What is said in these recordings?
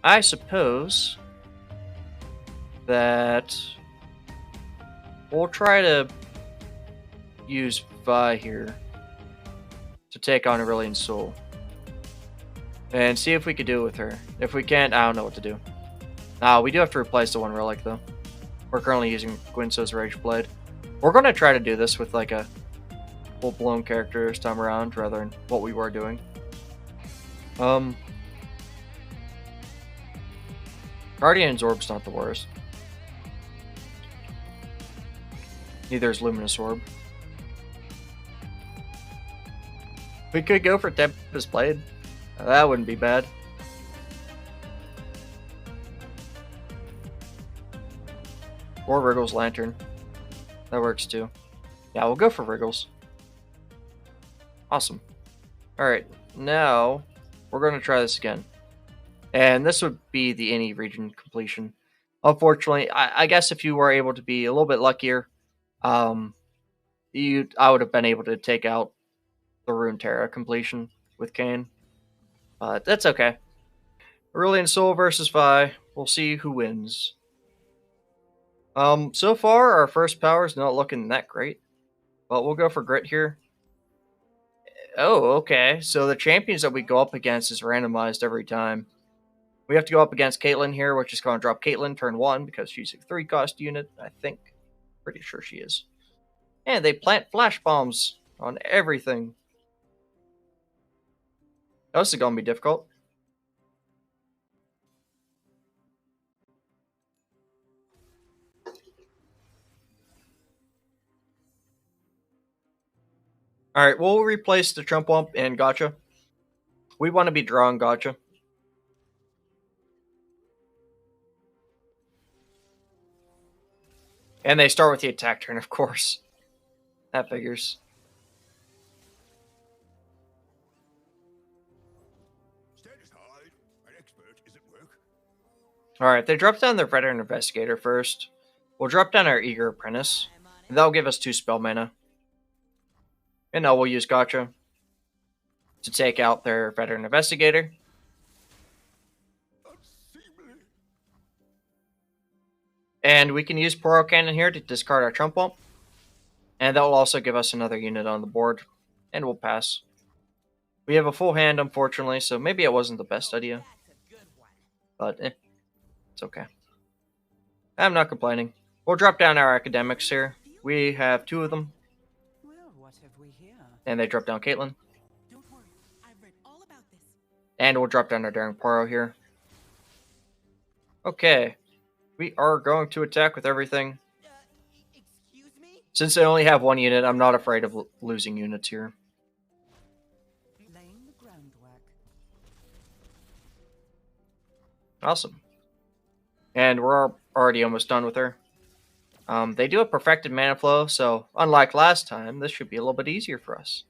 I suppose that we'll try to use Vi here to take on Aurelion Sol and see if we could do it with her. If we can't, I don't know what to do. We do have to replace the one relic though. We're currently using Gwynso's Rage Blade. We're going to try to do this with like a full-blown character this time around rather than what we were doing. Guardian's Orb's not the worst. Neither is Luminous Orb. We could go for Tempest Blade. That wouldn't be bad. Or Wriggle's Lantern. That works too. Yeah, we'll go for Wriggles. Awesome. Alright, now we're going to try this again. And this would be the any region completion. Unfortunately, I guess if you were able to be a little bit luckier, I would have been able to take out the Runeterra completion with Kayn. But that's okay. Aurelion Sol versus Vi. We'll see who wins. So far, our first power is not looking that great. But we'll go for Grit here. Oh, okay. So the champions that we go up against is randomized every time. We have to go up against Caitlyn here, which is going to drop Caitlyn turn 1 because she's a 3-cost unit, I think. Pretty sure she is. And they plant flash bombs on everything. Oh, this is going to be difficult. Alright, we'll replace the Trump Wump and Gotcha. We want to be drawing Gotcha. And they start with the attack turn, of course. That figures. Alright, they drop down their Veteran Investigator first. We'll drop down our Eager Apprentice. And that'll give us 2 spell mana. And now we'll use Gotcha to take out their Veteran Investigator. And we can use Poro Cannon here to discard our Trump Wump. And that will also give us another unit on the board. And we'll pass. We have a full hand, unfortunately, so maybe it wasn't the best idea. But, it's okay. I'm not complaining. We'll drop down our Academics here. We have 2 of them. And they drop down Caitlyn. And we'll drop down our Daring Poro here. Okay. We are going to attack with everything. Since they only have 1 unit, I'm not afraid of losing units here. Awesome. And we're already almost done with her. They do a perfected mana flow, so unlike last time, this should be a little bit easier for us.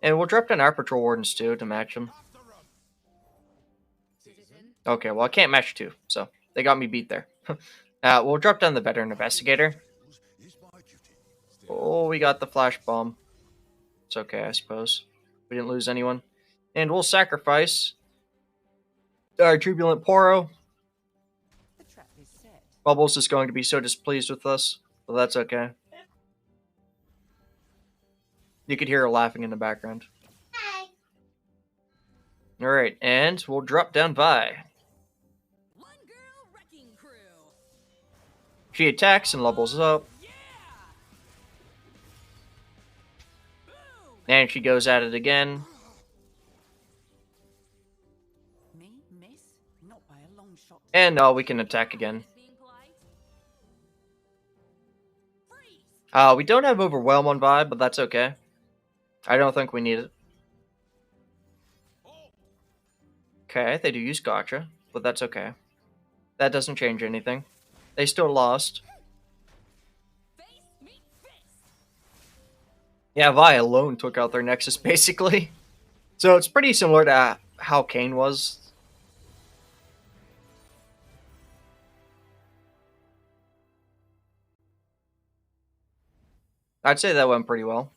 And we'll drop down our Patrol Wardens too to match them. Okay, well I can't match 2, so they got me beat there. We'll drop down the Veteran Investigator. Oh, we got the Flash Bomb. It's okay, I suppose. We didn't lose anyone. And we'll sacrifice our Turbulent Poro. Bubbles is going to be so displeased with us, but that's okay. You could hear her laughing in the background. Hi. Alright, and we'll drop down Vi. She attacks and levels up. And she goes at it again. And we can attack again. We don't have Overwhelm on Vi, but that's okay. I don't think we need it. Okay, they do use Gotcha, but that's okay. That doesn't change anything. They still lost. Yeah, Vi alone took out their Nexus, basically. So it's pretty similar to how Kayn was. I'd say that went pretty well.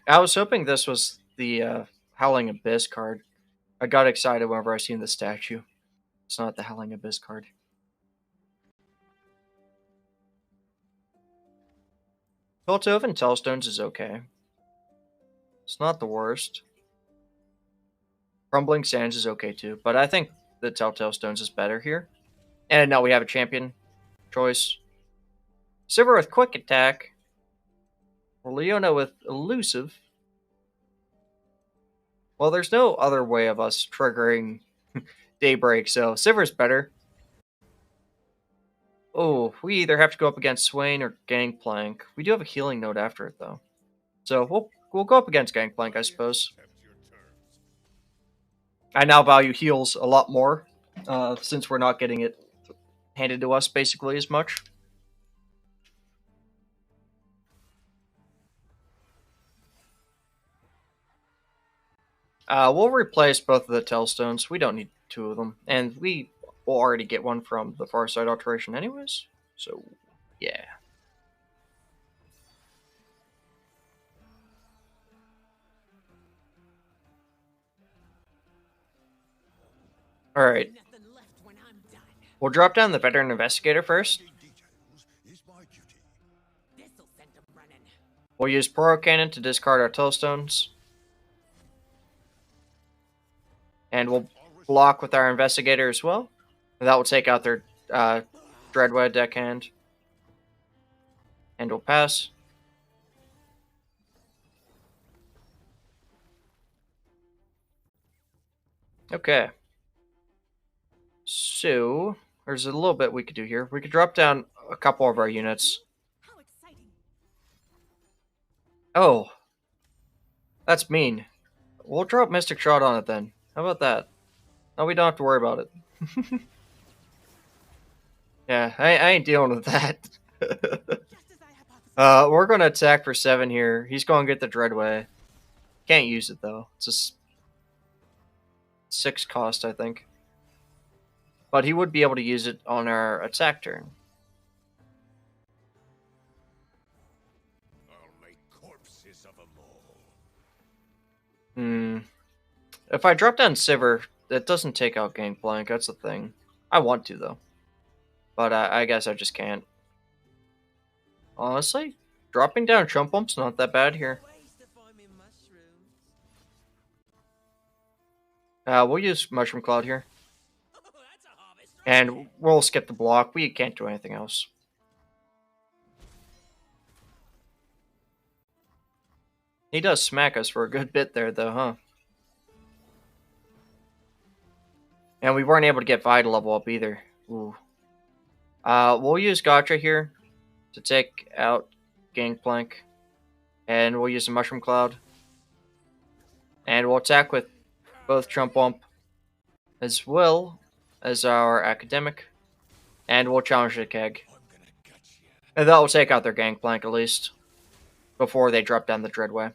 I was hoping this was the Howling Abyss card. I got excited whenever I seen the statue. It's not the Howling Abyss card. Piltover Telstones is okay. It's not the worst. Crumbling Sands is okay too, but I think the Telltale Stones is better here. And now we have a champion choice. Sivir with Quick Attack. Leona with Elusive. Well, there's no other way of us triggering Daybreak, so Sivir's better. Oh, we either have to go up against Swain or Gangplank. We do have a healing node after it, though. So we'll go up against Gangplank, I suppose. I now value heals a lot more, since we're not getting it handed to us basically as much. We'll replace both of the Tellstones. We don't need two of them. And we will already get one from the Farsight alteration anyways. So, yeah. Alright. We'll drop down the Veteran Investigator first. We'll use Poro Cannon to discard our Tellstones. And we'll block with our Investigator as well. And that will take out their Dreadwed deckhand. And we'll pass. Okay. So, there's a little bit we could do here. We could drop down a couple of our units. Oh. That's mean. We'll drop Mystic Shot on it then. How about that? No, we don't have to worry about it. Yeah, I ain't dealing with that. We're going to attack for 7 here. He's going to get the Dreadway. Can't use it, though. It's just 6 cost, I think. But he would be able to use it on our attack turn. I'll make corpses of them all. If I drop down Sivir, that doesn't take out Gangplank. That's the thing. I want to, though. But I guess I just can't. Honestly, dropping down Chump Bump's not that bad here. We'll use Mushroom Cloud here. And we'll skip the block. We can't do anything else. He does smack us for a good bit there, though, huh? And we weren't able to get Vi to level up either. Ooh. We'll use Gotcha here to take out Gangplank. And we'll use a Mushroom Cloud. And we'll attack with both Chump Bump as well as our Academic. And we'll challenge the Keg. And that will take out their Gangplank at least. Before they drop down the Dreadway.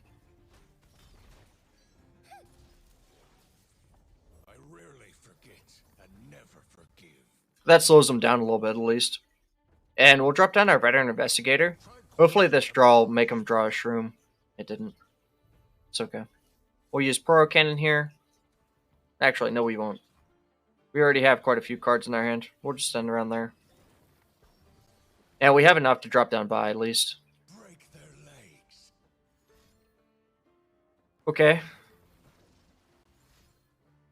I rarely forget and never forgive. That slows them down a little bit at least. And we'll drop down our Veteran Investigator. Hopefully this draw will make them draw a Shroom. It didn't. It's okay. We'll use Poro Cannon here. Actually, no we won't. We already have quite a few cards in our hand. We'll just stand around there. And we have enough to drop down by at least. Break their legs. Okay.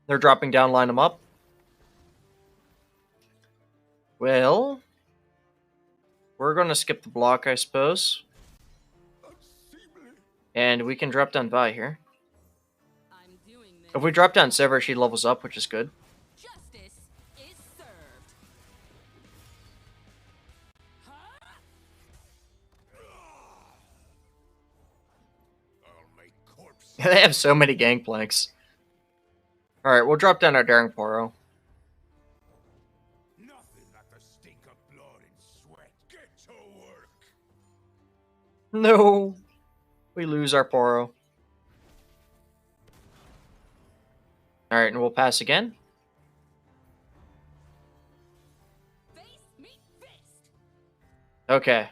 They're dropping down, line them up. Well, we're going to skip the block, I suppose. And we can drop down Vi here. If we drop down Sivir, she levels up, which is good. Justice is served. I'll make corpses. They have so many Gangplanks. Alright, we'll drop down our Daring Poro. Nothing like the stink of blood and sweat. Get to work. No! We lose our Poro. Alright, and we'll pass again. Face meet fist. Okay.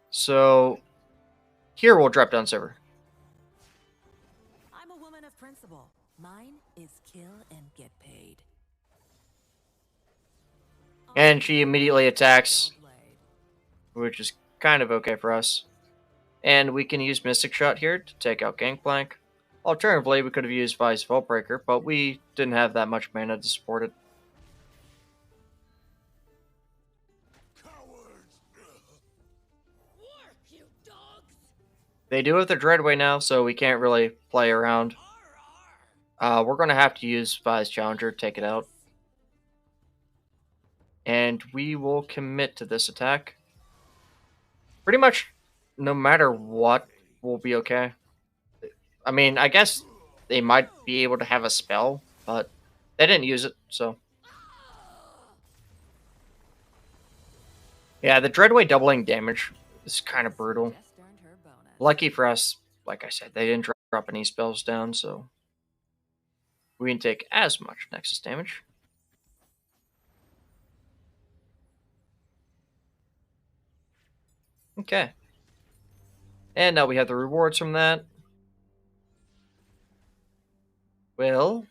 So, here we'll drop down Sivir. flexible. Mine is kill and get paid. And she immediately attacks, which is kind of okay for us. And we can use Mystic Shot here to take out Gangplank. Alternatively, we could have used Vi's Vaultbreaker, but we didn't have that much mana to support it. Cowards! Work, you dogs! They do have the Dreadway now, so we can't really play around. We're going to have to use Vi's Challenger to take it out. And we will commit to this attack. Pretty much, no matter what, we'll be okay. I mean, I guess they might be able to have a spell, but they didn't use it, so. Yeah, the Dreadway doubling damage is kind of brutal. Just earned her bonus. Lucky for us, like I said, they didn't drop any spells down, so we didn't take as much Nexus damage. Okay. And now we have the rewards from that. Well,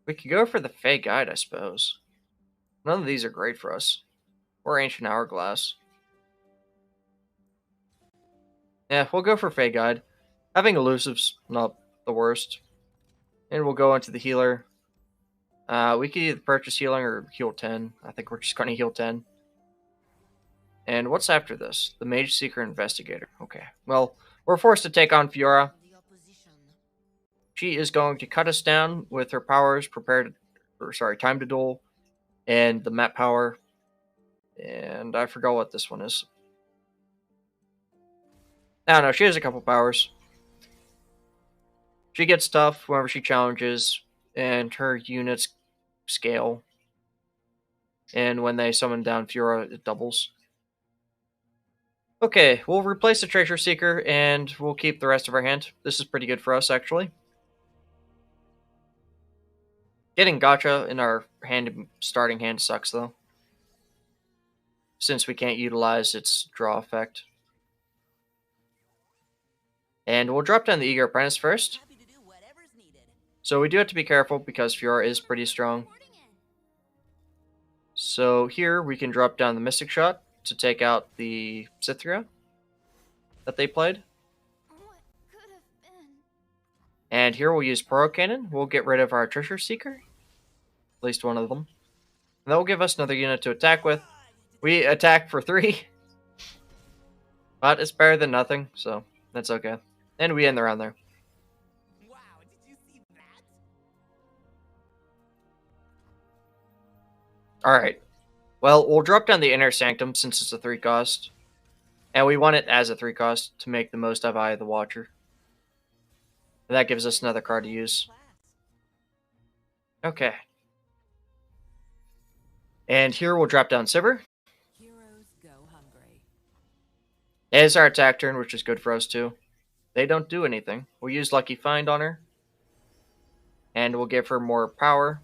we could go for the Fey Guide, I suppose. None of these are great for us. Or Ancient Hourglass. Yeah, we'll go for Fey Guide. Having Elusive's not the worst. And we'll go into the healer. We could either purchase healing or heal 10. I think we're just going to heal 10. And what's after this? The Mageseeker Investigator. Okay. Well, we're forced to take on Fiora. She is going to cut us down with her powers, Time to Duel, and the map power. And I forgot what this one is. I don't know, she has a couple powers. She gets tough whenever she challenges, and her units scale. And when they summon down Fiora, it doubles. Okay, we'll replace the Treasure Seeker, and we'll keep the rest of our hand. This is pretty good for us, actually. Getting Gotcha in our starting hand sucks, though. Since we can't utilize its draw effect. And we'll drop down the Eager Apprentice first. Happy to do whatever's needed. So we do have to be careful because Fiora is pretty strong. So here we can drop down the Mystic Shot to take out the Sithria that they played. What could have been? And here we'll use Poro Cannon. We'll get rid of our Treasure Seeker. At least one of them. And that will give us another unit to attack with. We attack for 3. But it's better than nothing, so that's okay. And we end the round there. Wow, did you see that? Alright. Well, we'll drop down the Inner Sanctum since it's a 3 cost. And we want it as a 3 cost to make the most of Eye of the Watcher. And that gives us another card to use. Okay. And here we'll drop down Sivir. Heroes go hungry. It is our attack turn, which is good for us too. They don't do anything. We'll use Lucky Find on her. And we'll give her more power.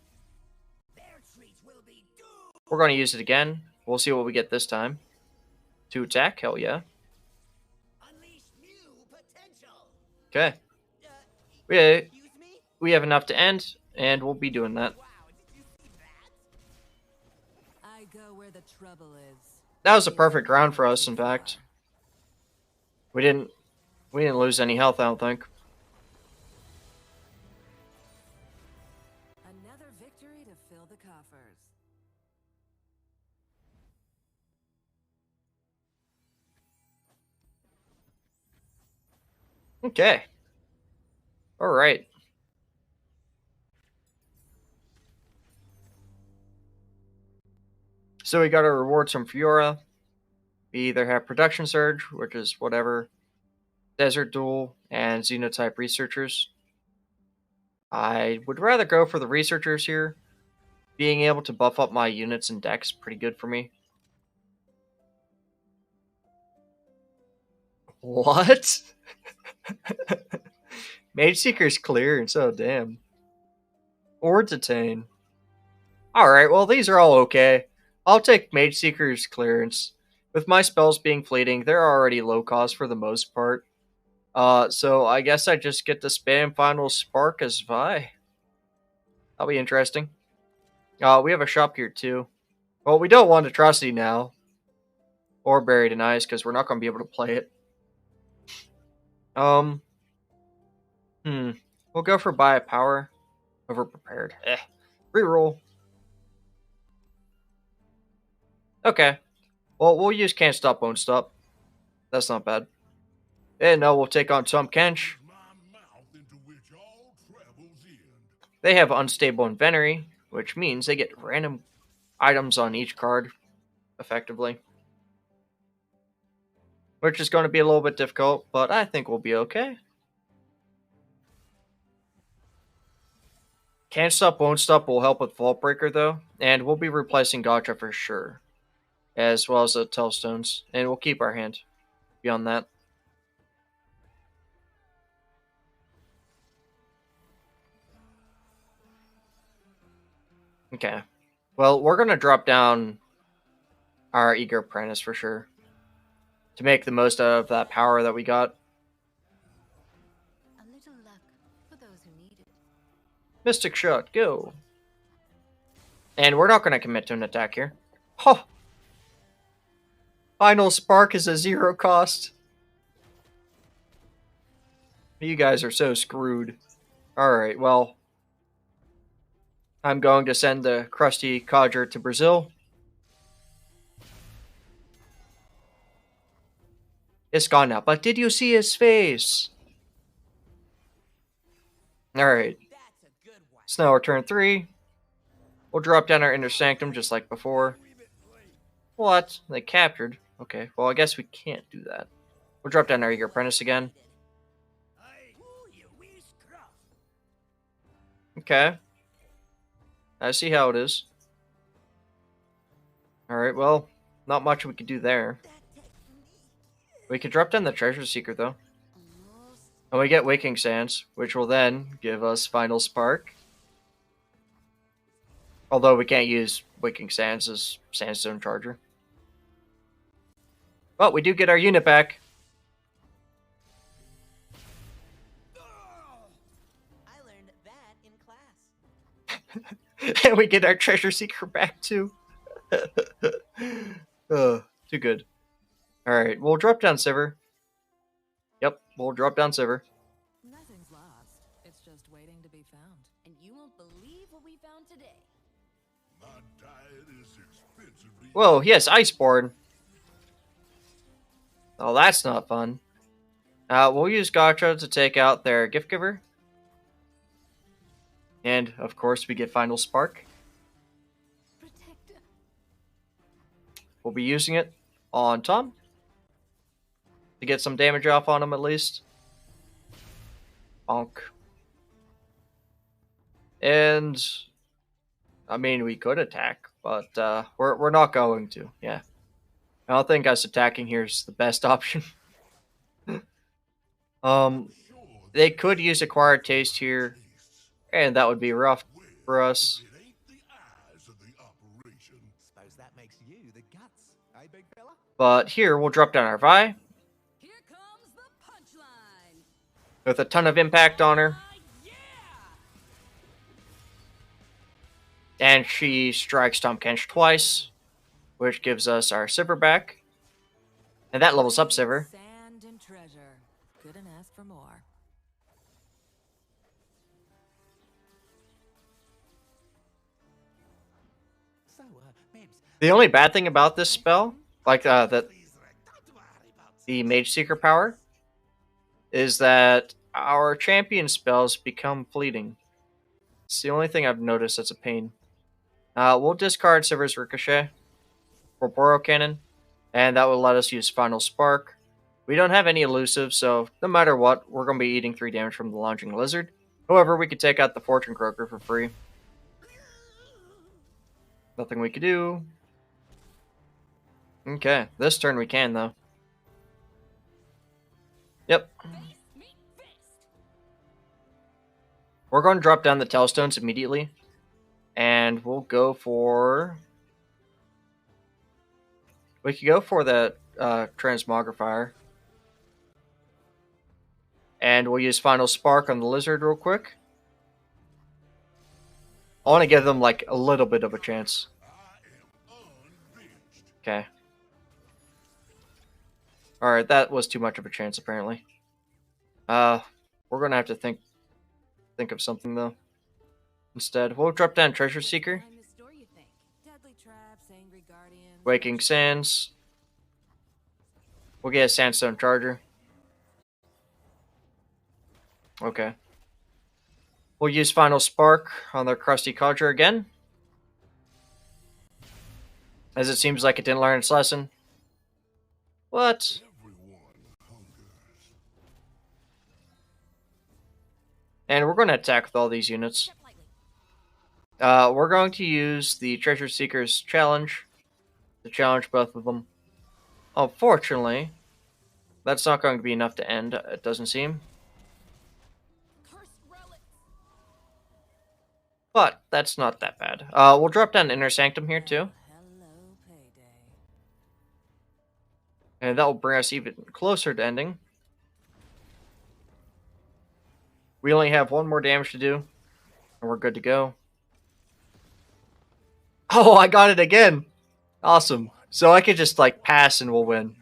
We're going to use it again. We'll see what we get this time. To attack? Hell yeah. Okay. We have enough to end, and we'll be doing that. I go where the trouble is. That was a perfect round for us, in fact. We didn't lose any health, I don't think. Another victory to fill the coffers. Okay. Alright. So we got our rewards from Fiora. We either have Production Surge, which is whatever, Desert Duel, and Xenotype Researchers. I would rather go for the Researchers here. Being able to buff up my units and decks is pretty good for me. What? Mageseeker's clearance, oh damn. Or Detain. Alright, well these are all okay. I'll take Mageseeker's clearance. With my spells being fleeting, they're already low cost for the most part. So I guess I just get to spam Final Spark as Vi. That'll be interesting. We have a shop here too. Well, we don't want Atrocity now. Or Buried in Ice, because we're not going to be able to play it. We'll go for Buy a Power. Over Prepared. Reroll. Okay. Well, we'll use Can't Stop, Won't Stop. That's not bad. And now we'll take on Tahm Kench. They have Unstable Inventory, which means they get random items on each card, effectively. Which is going to be a little bit difficult, but I think we'll be okay. Can't Stop, Won't Stop will help with Vault Breaker, though, and we'll be replacing Gotcha for sure, as well as the Tellstones, and we'll keep our hand beyond that. Okay. Well, we're going to drop down our Eager Apprentice for sure, to make the most of that power that we got. A little luck for those who need it. Mystic Shot, go. And we're not going to commit to an attack here. Oh! Final Spark is a 0 cost. You guys are so screwed. Alright, well. I'm going to send the crusty Codger to Brazil. It's gone now, but did you see his face? Alright. So now we're turn 3. We'll drop down our Inner Sanctum just like before. What? They captured? Okay, well I guess we can't do that. We'll drop down our Eager Apprentice again. Okay. I see how it is. Alright, well, not much we could do there. We could drop down the Treasure Seeker, though. And we get Waking Sands, which will then give us Final Spark. Although we can't use Waking Sands as Sandstone Charger. But we do get our unit back. I learned that in class. And we get our Treasure Seeker back, too. Too good. Alright, we'll drop down Sivir. Yep, we'll drop down Sivir. Nothing's lost. It's just waiting to be found. And you won't believe what we found today. My diet is expensively. Whoa, yes, Iceborne. Oh, that's not fun. We'll use Gotcha to take out their Gift Giver. And, of course, we get Final Spark. Protector. We'll be using it on Tahm. To get some damage off on him, at least. Bonk. And, I mean, we could attack, but we're not going to, yeah. I don't think us attacking here is the best option. They could use Acquired Taste here, and that would be rough for us. It ain't the eyes of the operation. Suppose that makes you the guts, eh, big fella? But here, we'll drop down our Vi, Here comes the punchline. with a ton of impact on her. Yeah! And she strikes Tahm Kench twice, which gives us our Sivir back. And that levels up Sivir. Sand and treasure. Couldn't ask for more. So, Mebs, The only bad thing about this spell, like that Please, don't worry about the Mageseeker power, is that our champion spells become fleeting. It's the only thing I've noticed that's a pain. We'll discard Sivir's Ricochet for Boro Cannon, and that will let us use Final Spark. We don't have any elusive, so no matter what, we're going to be eating 3 damage from the Launching Lizard. However, we could take out the Fortune Croaker for free. Nothing we could do. Okay, this turn we can, though. Yep. We're going to drop down the Tellstones immediately. And we'll go for... We could go for the Transmogrifier. And we'll use Final Spark on the lizard real quick. I want to give them like a little bit of a chance. Okay. Alright, that was too much of a chance apparently. We're gonna have to think of something though. Instead, we'll drop down Treasure Seeker. Behind this door, you think? Deadly traps, angry guardians. Waking Sands. We'll get a Sandstone Charger. Okay. We'll use Final Spark on their Crusty Codger again. As it seems like it didn't learn its lesson. What? And we're going to attack with all these units. We're going to use the Treasure Seeker's challenge to challenge both of them. Unfortunately, that's not going to be enough to end, it doesn't seem. But that's not that bad. We'll drop down Inner Sanctum here too. Hello, payday. And that will bring us even closer to ending. We only have one more damage to do, and we're good to go. Oh, I got it again! Awesome. So I could just, like, pass and we'll win.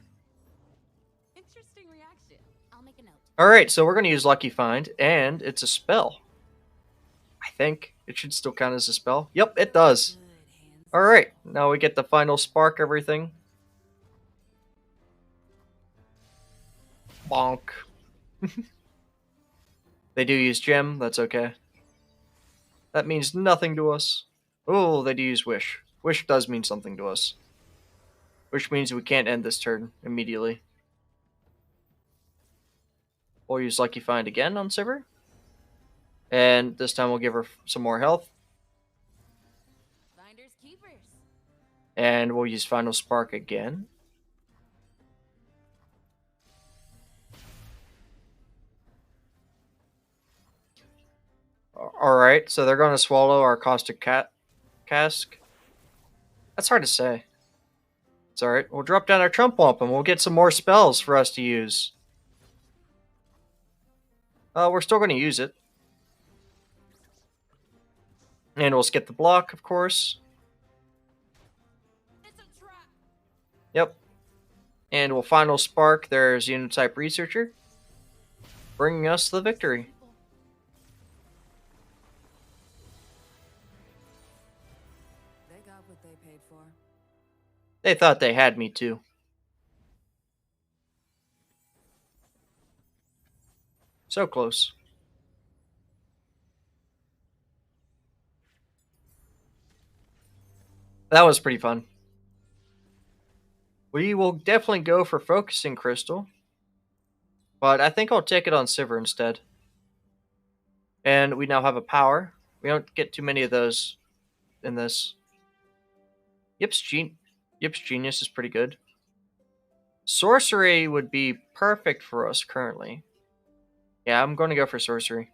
Interesting reaction. I'll make a note. Alright, so we're going to use Lucky Find, and it's a spell. I think it should still count as a spell. Yep, it does. Good hands. Alright, now we get the Final Spark everything. Bonk. They do use Gem, that's okay. That means nothing to us. Oh, they do use Wish. Wish does mean something to us. Which means we can't end this turn immediately. We'll use Lucky Find again on Sivir. And this time we'll give her some more health. Finders keepers. And we'll use Final Spark again. Alright, so they're going to swallow our Caustic Cask. That's hard to say. It's alright. We'll drop down our Trump Wump and we'll get some more spells for us to use. We're still going to use it. And we'll skip the block, of course. It's a trap. Yep. And we'll Final Spark their Xenotype Researcher, bringing us the victory. They got what they paid for. They thought they had me too. So close. That was pretty fun. We will definitely go for Focusing Crystal. But I think I'll take it on Sivir instead. And we now have a power. We don't get too many of those in this. Yip's Genius is pretty good. Sorcery would be perfect for us currently. Yeah, I'm going to go for Sorcery.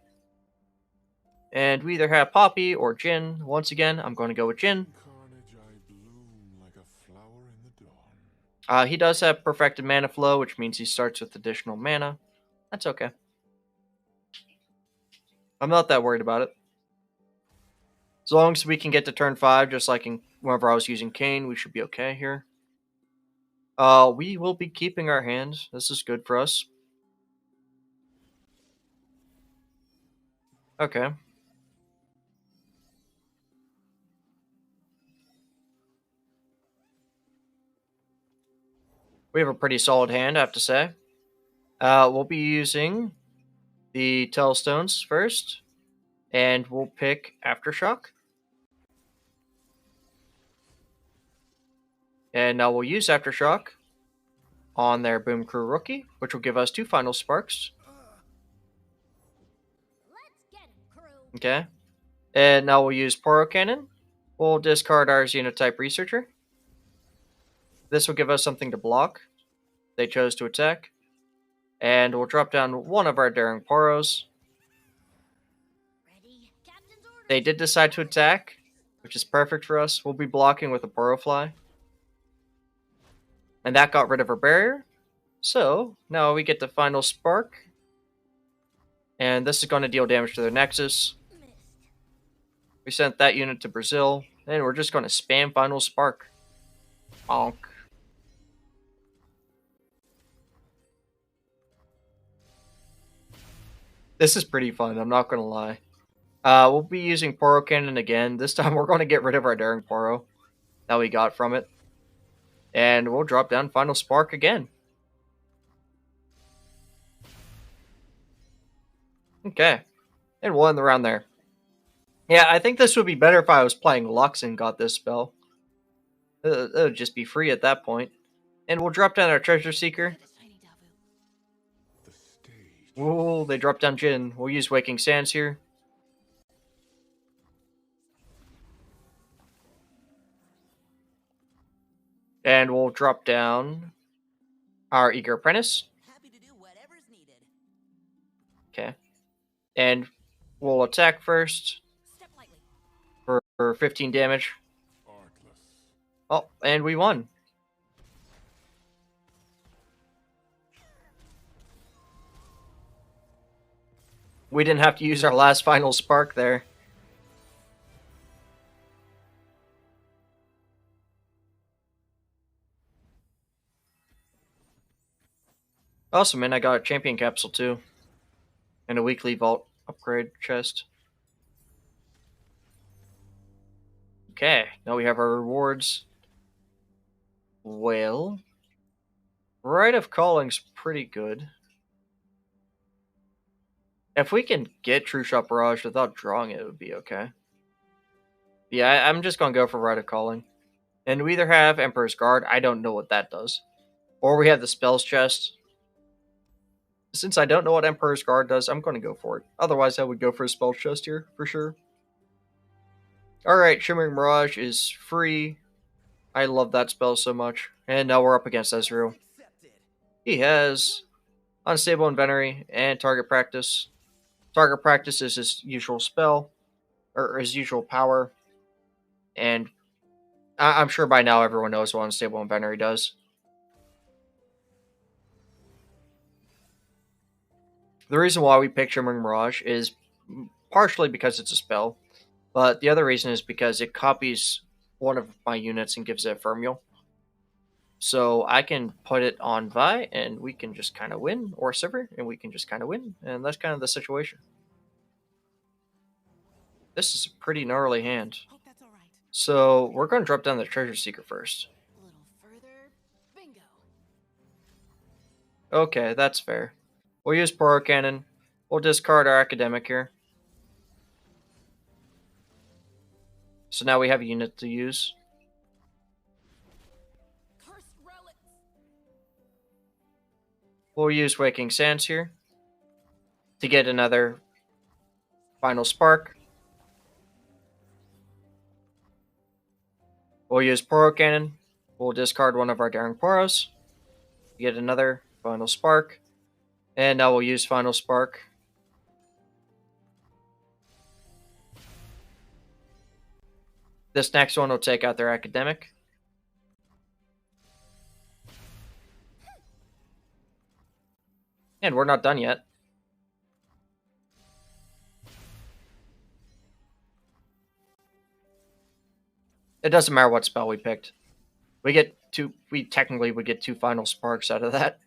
And we either have Poppy or Jhin. Once again, I'm going to go with Jhin. Carnage, I bloom like a flower in the dawn. He does have Perfected Mana Flow, which means he starts with additional mana. That's okay. I'm not that worried about it. As long as we can get to turn 5, just like whenever I was using Kayn, we should be okay here. We will be keeping our hands. This is good for us. Okay. We have a pretty solid hand, I have to say. We'll be using the Telstones first, and we'll pick Aftershock. And now we'll use Aftershock on their Boom Crew rookie, which will give us 2 Final Sparks. Let's get him, crew. Okay. And now we'll use Poro Cannon. We'll discard our Xenotype Researcher. This will give us something to block. They chose to attack. And we'll drop down one of our Daring Poros. Ready? Captain's orders. They did decide to attack, which is perfect for us. We'll be blocking with a Poro Fly. And that got rid of our barrier. So, now we get the Final Spark. And this is going to deal damage to their Nexus. We sent that unit to Brazil. And we're just going to spam Final Spark. Bonk. This is pretty fun, I'm not going to lie. We'll be using Poro Cannon again. This time we're going to get rid of our Daring Poro that we got from it. And we'll drop down Final Spark again. Okay. And we'll end the round there. Yeah, I think this would be better if I was playing Lux and got this spell. It would just be free at that point. And we'll drop down our Treasure Seeker. Ooh, they dropped down Jhin. We'll use Waking Sands here. And we'll drop down our Eager Apprentice. Happy to do whatever's needed. Okay. And we'll attack first Step lightly. for 15 damage. Artless. Oh, and we won. We didn't have to use our last Final Spark there. Awesome, man. I got a champion capsule too. And a weekly vault upgrade chest. Okay, now we have our rewards. Well, Rite of Calling's pretty good. If we can get True Shot Barrage without drawing it, it would be okay. Yeah, I'm just going to go for Rite of Calling. And we either have Emperor's Guard, I don't know what that does. Or we have the Spells chest. Since I don't know what Emperor's Guard does, I'm going to go for it. Otherwise, I would go for a Spells chest here, for sure. Alright, Shimmering Mirage is free. I love that spell so much. And now we're up against Ezreal. He has Unstable Inventory and Target Practice. Target Practice is his usual spell, or his usual power. And I'm sure by now everyone knows what Unstable Inventory does. The reason why we picked Shimmering Mirage is partially because it's a spell, but the other reason is because it copies one of my units and gives it a Fermial. So I can put it on Vi, and we can just kind of win, or Sivir, and we can just kind of win, and that's kind of the situation. This is a pretty gnarly hand. Hope that's all right. So we're going to drop down the Treasure Seeker first. A little further. Bingo. Okay, that's fair. We'll use Poro Cannon. We'll discard our Academic here. So now we have a unit to use. Cursed relics. We'll use Waking Sands here to get another Final Spark. We'll use Poro Cannon. We'll discard one of our Daring Poros to get another Final Spark. And now we'll use Final Spark. This next one will take out their Academic. And we're not done yet. It doesn't matter what spell we picked. We technically would get 2 Final Sparks out of that.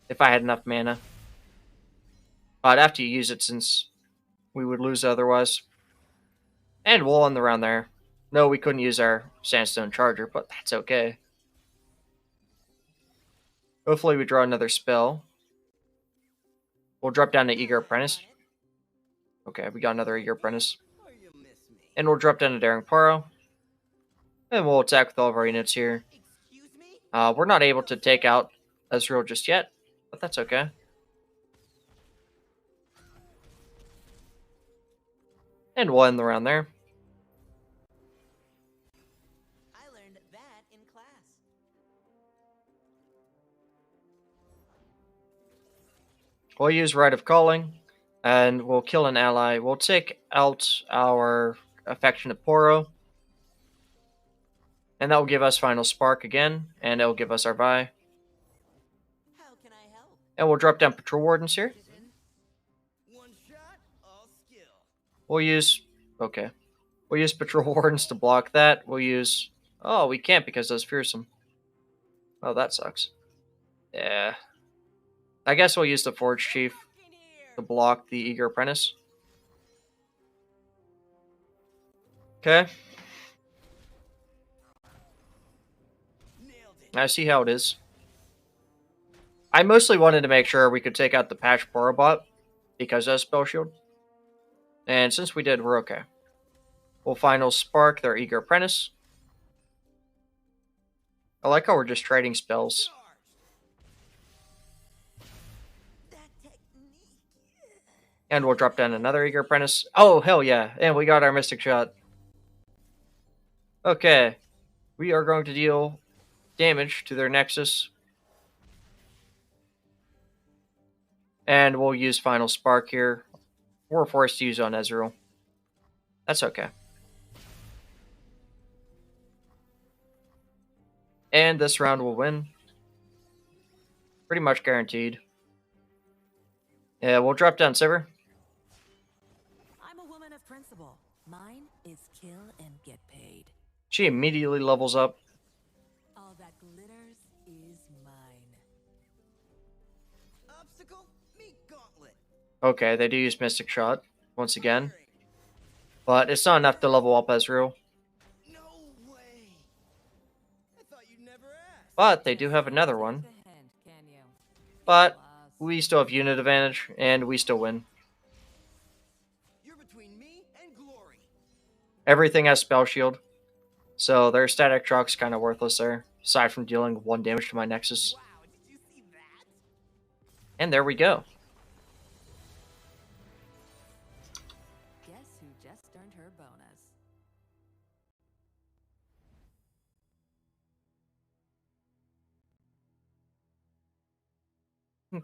If I had enough mana. I'd have to use it since we would lose otherwise. And we'll end the round there. No, we couldn't use our Sandstone Charger, but that's okay. Hopefully we draw another spell. We'll drop down to Eager Apprentice. Okay, we got another Eager Apprentice. And we'll drop down to Daring Paro. And we'll attack with all of our units here. We're not able to take out Ezreal just yet, but that's okay. And we'll end the round there. I learned that in class. We'll use Rite of Calling, and we'll kill an ally. We'll take out our Affectionate Poro. And that will give us Final Spark again, and it will give us our Vi. How can I help? And we'll drop down Patrol Wardens here. Yeah, We'll use... Okay. We'll use Patrol Wardens to block that. We'll use... Oh, we can't because that's fearsome. Oh, that sucks. Yeah. I guess we'll use the Forge Chief to block the Eager Apprentice. Okay. I see how it is. I mostly wanted to make sure we could take out the Patch Porobot because of Spell Shield. And since we did, we're okay. We'll Final Spark their Eager Apprentice. I like how we're just trading spells. And we'll drop down another Eager Apprentice. Oh, hell yeah. And we got our Mystic Shot. Okay. We are going to deal damage to their Nexus. And we'll use Final Spark here. We're forced to use on Ezreal. That's okay. And this round we'll win. Pretty much guaranteed. Yeah, we'll drop down Sivir. I'm a woman of principle. Mine is kill and get paid. She immediately levels up. All that glitters is mine. Obstacle, meet gauntlet. Okay, they do use Mystic Shot once again. But it's not enough to level up Ezreal. No way. I thought you'd never ask. But they do have another one. The hint, can you? But we still have unit advantage, and we still win. You're between me and glory. Everything has Spell Shield. So their Static Shock's kind of worthless there. Aside from dealing 1 damage to my Nexus. Wow, did you see that? And there we go. Guess who just earned her bonus?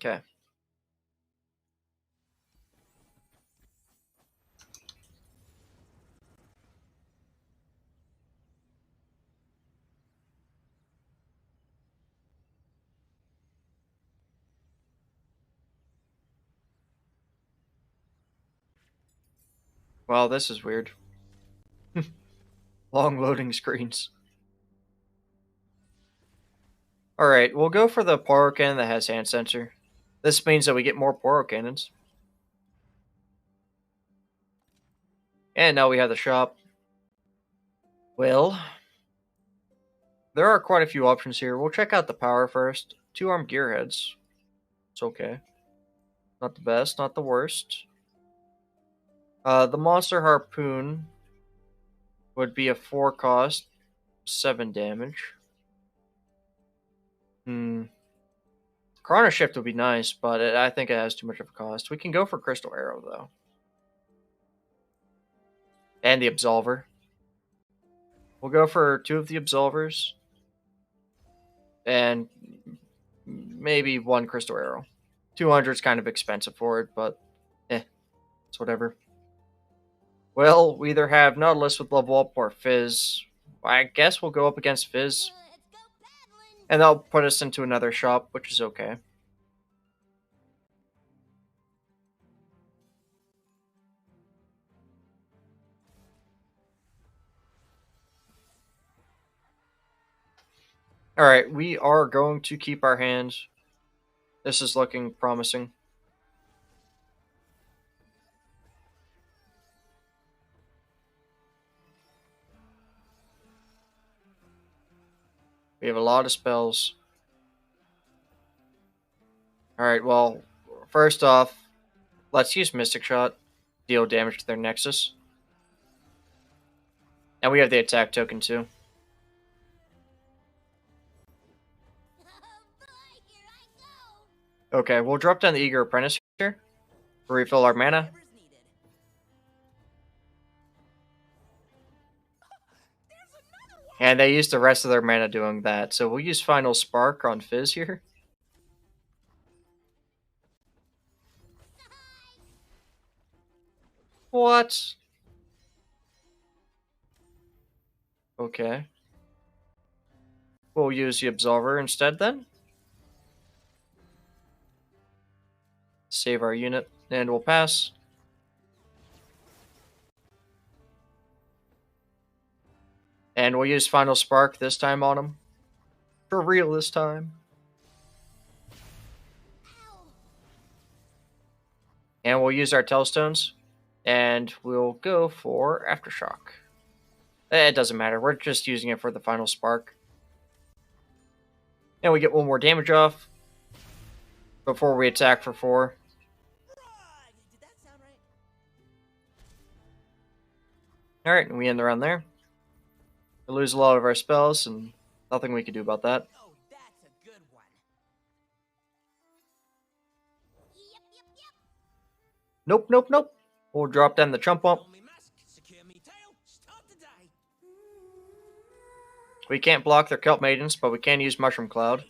Okay. Wow, this is weird. Long loading screens. Alright, we'll go for the Poro Cannon that has Hand Sensor. This means that we get more Poro Cannons. And now we have the shop. Well, there are quite a few options here. We'll check out the power first. 2 armed gearheads. It's okay. Not the best, not the worst. The Monster Harpoon would be a 4 cost, 7 damage. Chrono Shift would be nice, but I think it has too much of a cost. We can go for Crystal Arrow, though. And the Absolver. We'll go for 2 of the Absolvers. And maybe 1 Crystal Arrow. 200 is kind of expensive for it, but it's whatever. Well, we either have Nautilus with level up or Fizz. I guess we'll go up against Fizz. And that'll put us into another shop, which is okay. Alright, we are going to keep our hand. This is looking promising. We have a lot of spells. Alright, well, first off, let's use Mystic Shot. Deal damage to their Nexus. And we have the attack token too. Okay, we'll drop down the Eager Apprentice here. Refill our mana. Whatever's needed. And they used the rest of their mana doing that. So we'll use Final Spark on Fizz here. What? Okay. We'll use the Absolver instead then. Save our unit, and we'll pass. And we'll use Final Spark this time on him. For real this time. And we'll use our Telstones. And we'll go for Aftershock. It doesn't matter. We're just using it for the Final Spark. And we get one more damage off. Before we attack for 4. Did that sound right? Alright, and we end the round there. We lose a lot of our spells, and nothing we can do about that. Oh, that's a good one. Nope, nope, nope. We'll drop down the Trump Bump. Hold me mask, secure me tail, start the day. We can't block their Kelp Maidens, but we can use Mushroom Cloud.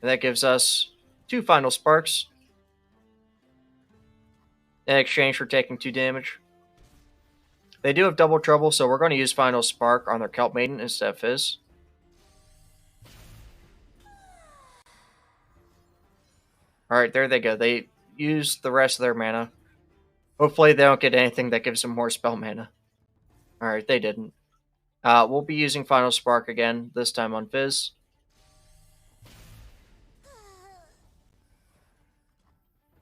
And that gives us 2 Final Sparks. In exchange for taking 2 damage. They do have double trouble, so we're going to use Final Spark on their Kelp Maiden instead of Fizz. Alright, there they go. They use the rest of their mana. Hopefully they don't get anything that gives them more spell mana. Alright, they didn't. We'll be using Final Spark again, this time on Fizz.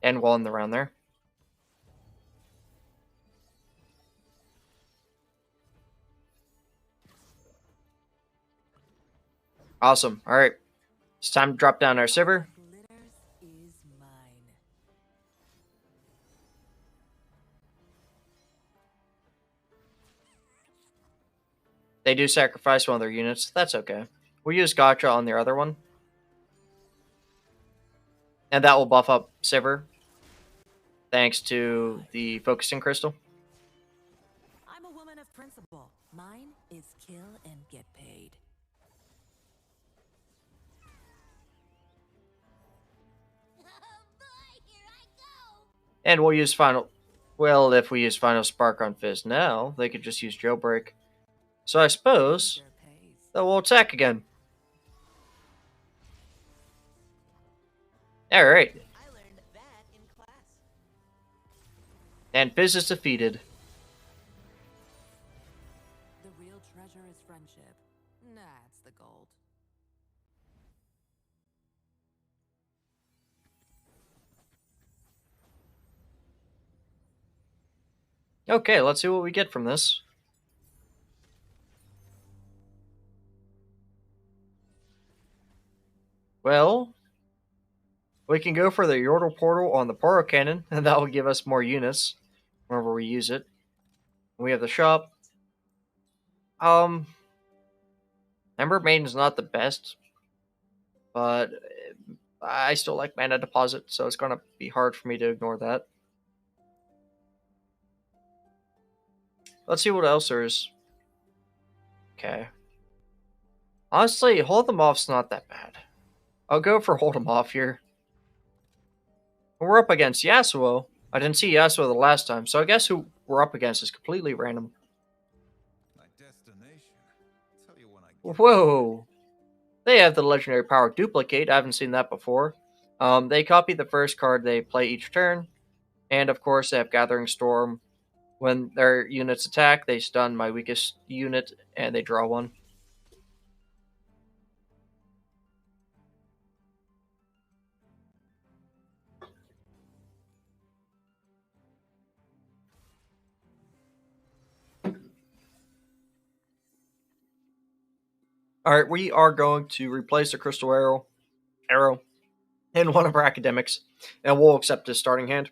And we'll end the round there. Awesome. Alright. It's time to drop down our Sivir. Glitters is mine. They do sacrifice one of their units. That's okay. We'll use Gotcha on their other one. And that will buff up Sivir. Thanks to the Focusing Crystal. I'm a woman of principle. Mine is kill and get paid. Oh boy, here I go. And we'll use Final... Well, if we use Final Spark on Fizz now, they could just use Jailbreak. So I suppose Sure pays. that we'll attack again. Alright. I learned that in class. And Fizz is defeated. The real treasure is friendship. That's the gold. Okay, let's see what we get from this. Well, we can go for the Yordle Portal on the Poro Cannon, and that will give us more units whenever we use it. We have the shop. Ember Maiden's not the best, but I still like Mana Deposit, so it's going to be hard for me to ignore that. Let's see what else there is. Okay. Honestly, Hold Them Off's not that bad. I'll go for Hold Them Off here. We're up against Yasuo. I didn't see Yasuo the last time, so I guess who we're up against is completely random. My destination. Tell you when I get Whoa! They have the legendary power Duplicate. I haven't seen that before. They copy the first card they play each turn. And of course, they have Gathering Storm. When their units attack, they stun my weakest unit, and they draw one. Alright, we are going to replace the Crystal Arrow in one of our academics, and we'll accept his starting hand.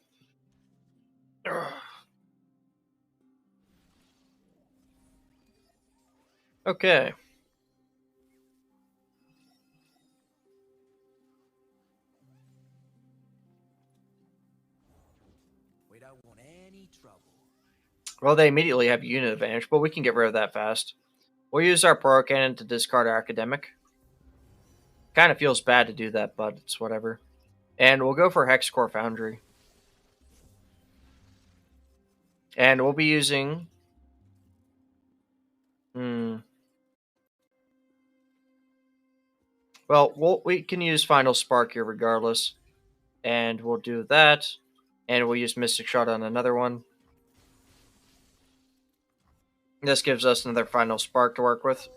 Okay. We don't want any trouble. Well, they immediately have unit advantage, but we can get rid of that fast. We'll use our Poro Cannon to discard our academic. Kind of feels bad to do that, but it's whatever. And we'll go for Hexcore Foundry. And we'll be using... Well, we can use Final Spark here regardless. And we'll do that. And we'll use Mystic Shot on another one. This gives us another final spark to work with.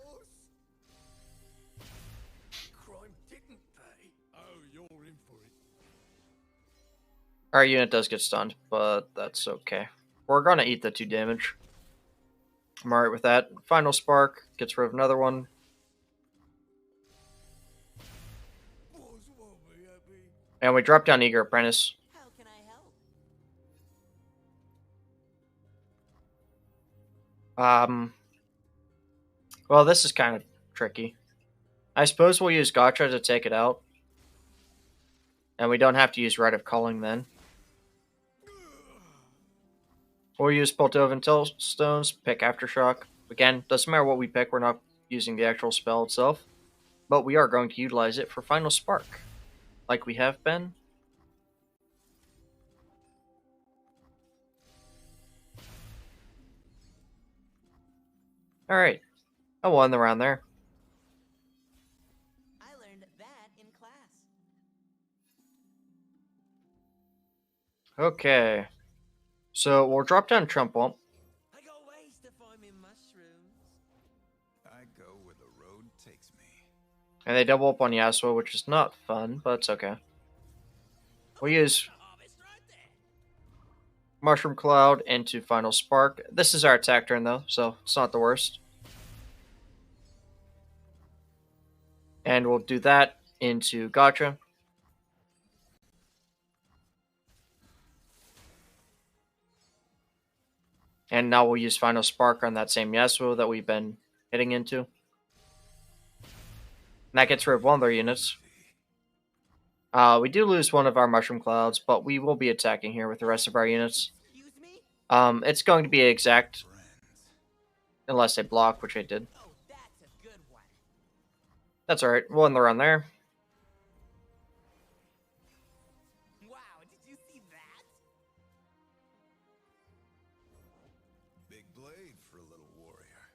Crime didn't pay. Oh, you're in for it. Our unit does get stunned, but that's okay. We're gonna eat the 2 damage. I'm alright with that. Final spark gets rid of another one. Boys won't be happy. And we drop down Eager Apprentice. How can I help? Well, this is kind of tricky. I suppose we'll use Gotcha to take it out. And we don't have to use Rite of Calling then. We'll use Poltovan Stones, pick Aftershock. Again, doesn't matter what we pick, we're not using the actual spell itself. But we are going to utilize it for Final Spark. Like we have been. Alright. I won the round there. I learned that in class. Okay. So we'll drop down Trump Wump. I got ways to find me mushrooms. I go where the road takes me. And they double up on Yasuo, which is not fun, but it's okay. We'll use Harvest right there. Mushroom Cloud into Final Spark. This is our attack turn though, so it's not the worst. And we'll do that into Gotcha. And now we'll use Final Spark on that same Yasuo that we've been hitting into. And that gets rid of one of their units. We do lose one of our Mushroom Clouds, but we will be attacking here with the rest of our units. Excuse me? It's going to be exact, unless they block, which I did. Oh, that's a good one. That's alright, we'll end the round there. Wow, did you see that? Big blade for a little warrior.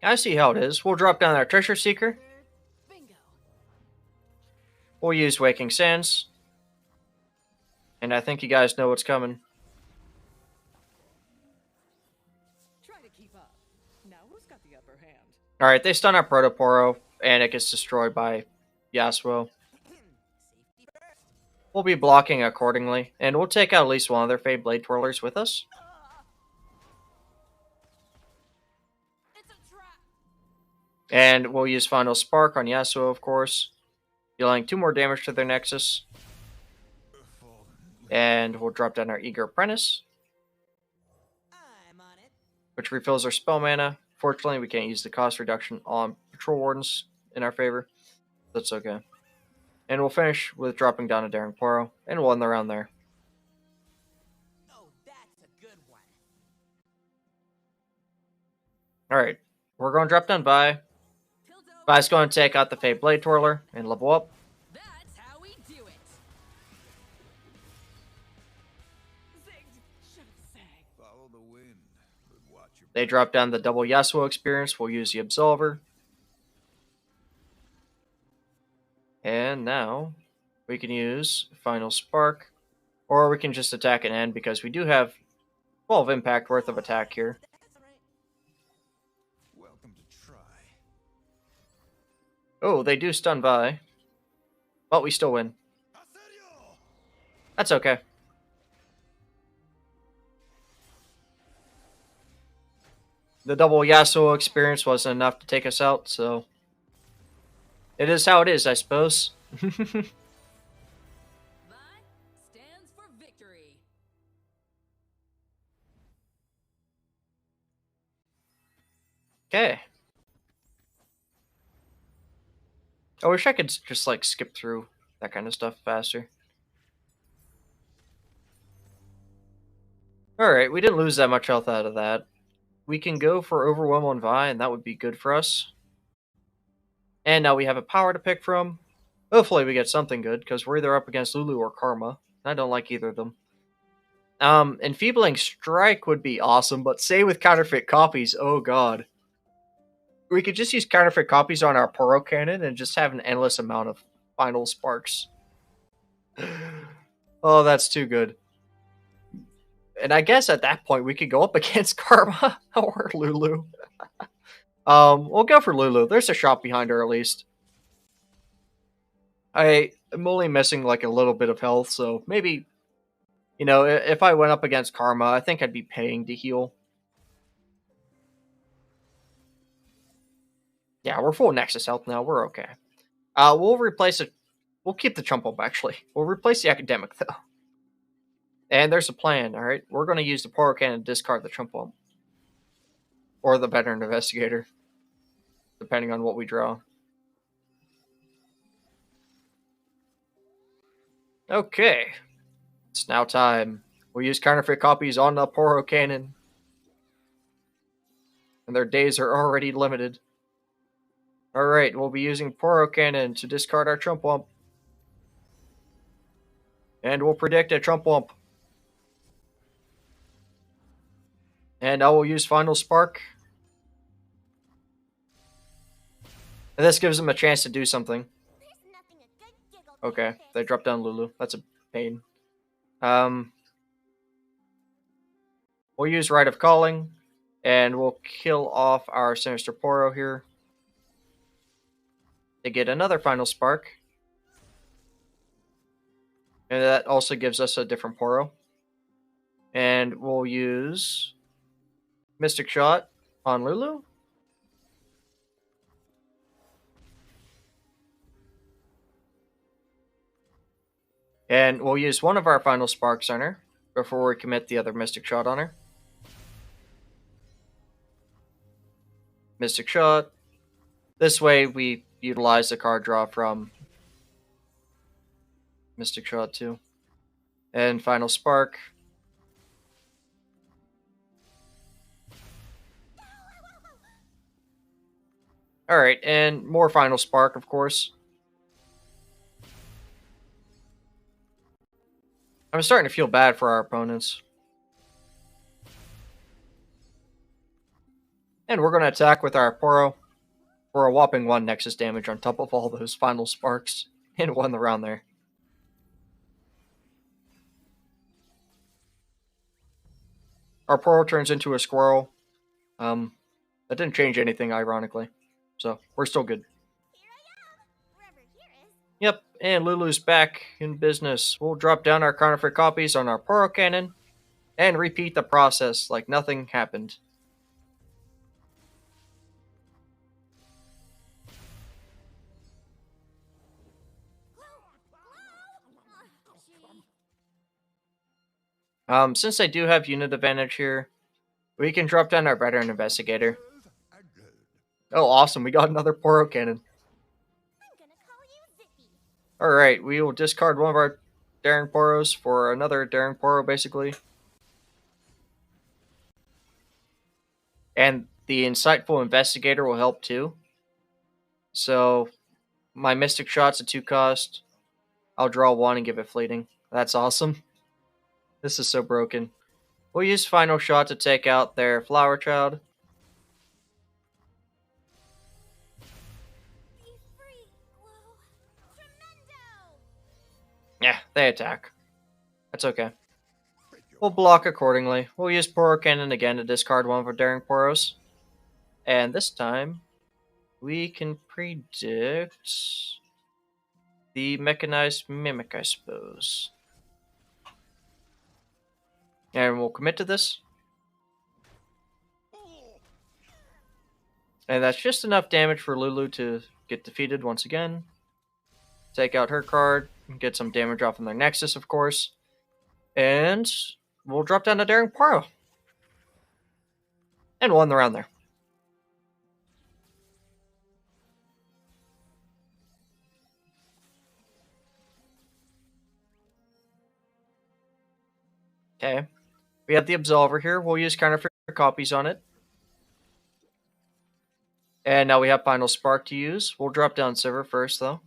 I see how it is. We'll drop down our Treasure Seeker. Bingo. We'll use Waking Sands. And I think you guys know what's coming. Try to keep up. Now who's got the upper hand? Alright, they stun our Protoporo, and it gets destroyed by Yasuo. Safety first. We'll be blocking accordingly, and we'll take out at least one of their Fade Blade Twirlers with us. It's a trap. And we'll use Final Spark on Yasuo, of course, dealing 2 more damage to their Nexus. And we'll drop down our Eager Apprentice, I'm on it. which refills our spell mana. Fortunately, we can't use the cost reduction on Patrol Wardens in our favor. That's okay. And we'll finish with dropping down a Daring Poro, and we'll end the round there. Oh, that's a good one. Alright, we're going to drop down Vi. Tildo. Vi's going to take out the Fade Blade Twirler and level up. That's how we do it. Zigged. Should have sang. Follow the wind, but watch your They drop down the double Yasuo experience. We'll use the Absolver. And now we can use Final Spark, or we can just attack and end because we do have 12 impact worth of attack here. That's all right. welcome to try. Oh, they do stun Vi, but we still win. That's okay. The double Yasuo experience wasn't enough to take us out, so it is how it is, I suppose. Vi stands for victory. Okay. I wish I could just like skip through that kind of stuff faster. Alright, we didn't lose that much health out of that. We can go for Overwhelm on Vi, and that would be good for us. And now we have a power to pick from. Hopefully we get something good, because we're either up against Lulu or Karma. I don't like either of them. Enfeebling Strike would be awesome, but say with Counterfeit Copies, oh god. We could just use Counterfeit Copies on our Poro Cannon and just have an endless amount of Final Sparks. Oh, that's too good. And I guess at that point we could go up against Karma or Lulu. We'll go for Lulu. There's a shot behind her at least. I am only missing like a little bit of health, so maybe, you know, if I went up against Karma, I think I'd be paying to heal. Yeah, we're full Nexus health now. We're okay. We'll replace it. We'll keep the Chump Up, actually. We'll replace the Academic, though. And there's a plan, alright? We're going to use the Poro Cannon to discard the Chump Up. Or the Veteran Investigator. Depending on what we draw. Okay. It's now time. We'll use counterfeit copies on the Poro Cannon. And their days are already limited. Alright, we'll be using Poro Cannon to discard our Chump Wump. And we'll predict a Chump Wump. And I will use Final Spark. And this gives them a chance to do something. Okay, they dropped down Lulu. That's a pain. We'll use Rite of Calling. And we'll kill off our Sinister Poro here. They get another Final Spark. And that also gives us a different Poro. And we'll use Mystic Shot on Lulu. And we'll use one of our Final Sparks on her before we commit the other Mystic Shot on her. Mystic Shot. This way we utilize the card draw from Mystic Shot too. And Final Spark. Alright, and more Final Spark, of course. I'm starting to feel bad for our opponents. And we're going to attack with our Poro for a whopping 1 Nexus damage on top of all those Final Sparks in one round there. Our Poro turns into a squirrel. That didn't change anything, ironically. So, we're still good. Yep, and Lulu's back in business. We'll drop down our counterfeit copies on our Poro Cannon and repeat the process like nothing happened. Since I do have unit advantage here, we can drop down our Veteran Investigator. Oh, awesome. We got another Poro Cannon. Alright, we will discard one of our Daring Poros for another Daring Poro, basically. And the Insightful Investigator will help too. So, my Mystic Shot's a 2 cost. I'll draw 1 and give it Fleeting. That's awesome. This is so broken. We'll use Final Shot to take out their Flower Child. Yeah, they attack. That's okay. We'll block accordingly. We'll use Poro Cannon again to discard one of our Daring Poros. And this time, we can predict the Mechanized Mimic, I suppose. And we'll commit to this. And that's just enough damage for Lulu to get defeated once again. Take out her card, and get some damage off on their Nexus, of course. And we'll drop down to Daring Poro. And won the round there. Okay. We have the Absolver here. We'll use counterfeit copies on it. And now we have Final Spark to use. We'll drop down Sivir first, though.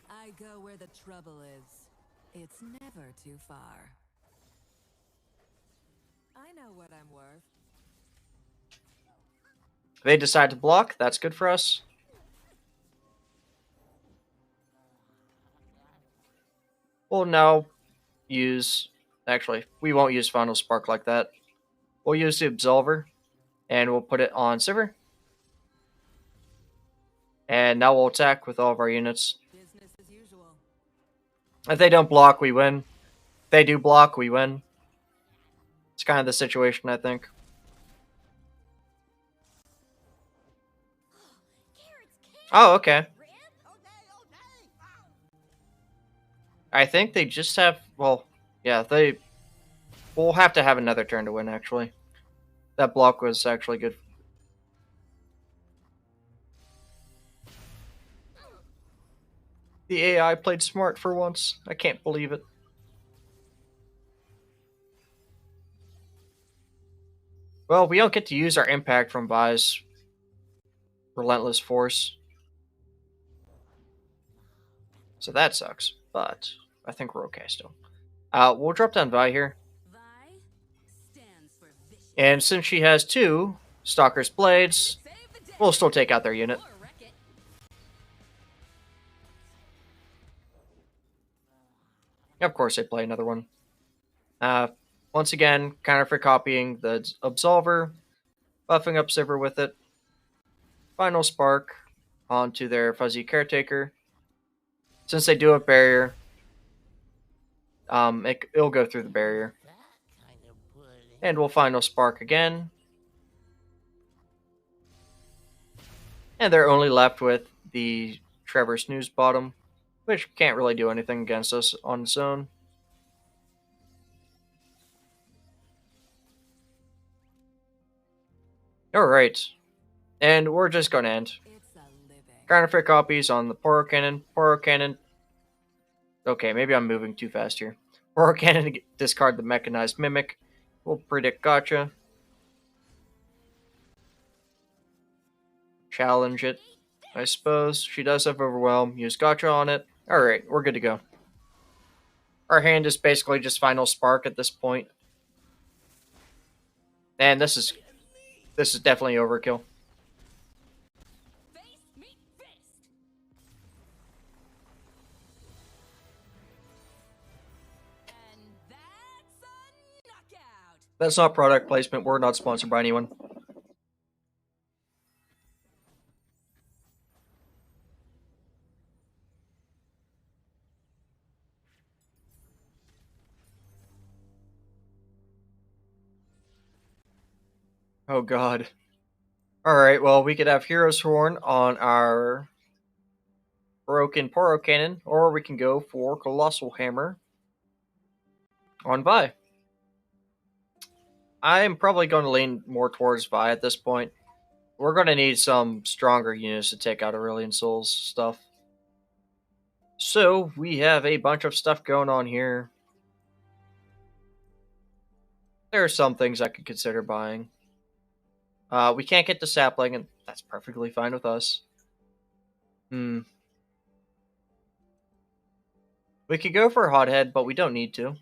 I go where the trouble is. It's never too far. I know what I'm worth. They decide to block. That's good for us. We'll now use Actually, we won't use Final Spark like that. We'll use the Absolver, and we'll put it on Sivir. And now we'll attack with all of our units. Business as usual. If they don't block, we win. If they do block, we win. It's kind of the situation, I think. Oh, okay. I think they just have, well, yeah, we'll have to have another turn to win, actually. That block was actually good. The AI played smart for once. I can't believe it. Well, we don't get to use our impact from Vi's Relentless Force. So that sucks, but I think we're okay still. We'll drop down Vi here. Vi stands for vicious. And since she has 2 Stalker's Blades, Save the day. we'll still take out their unit. Or wreck it. Of course they play another one. Once again, counterfeit copying the Absolver, buffing up Sivir with it. Final Spark onto their Fuzzy Caretaker. Since they do have barrier, it'll go through the barrier. And we'll Final Spark again. And they're only left with the Trevor Snooze Bottom, which can't really do anything against us on its own. Alright. And we're just going to end. It's a living. Counterfeit copies on the Poro Cannon. Poro Cannon. Okay, maybe I'm moving too fast here. Poro Cannon, discard the Mechanized Mimic. We'll predict Gotcha. Challenge it, I suppose. She does have Overwhelm. Use Gotcha on it. Alright, we're good to go. Our hand is basically just Final Spark at this point. And this is definitely overkill. Face meet fist. And that's a knockout. That's not product placement. We're not sponsored by anyone. Oh god. Alright, well, we could have Hero's Horn on our broken Poro Cannon, or we can go for Colossal Hammer on Vi. I'm probably going to lean more towards Vi at this point. We're going to need some stronger units to take out Aurelion Sol's stuff. So, we have a bunch of stuff going on here. There are some things I could consider buying. We can't get the sapling, and that's perfectly fine with us. We could go for a hothead, but we don't need to.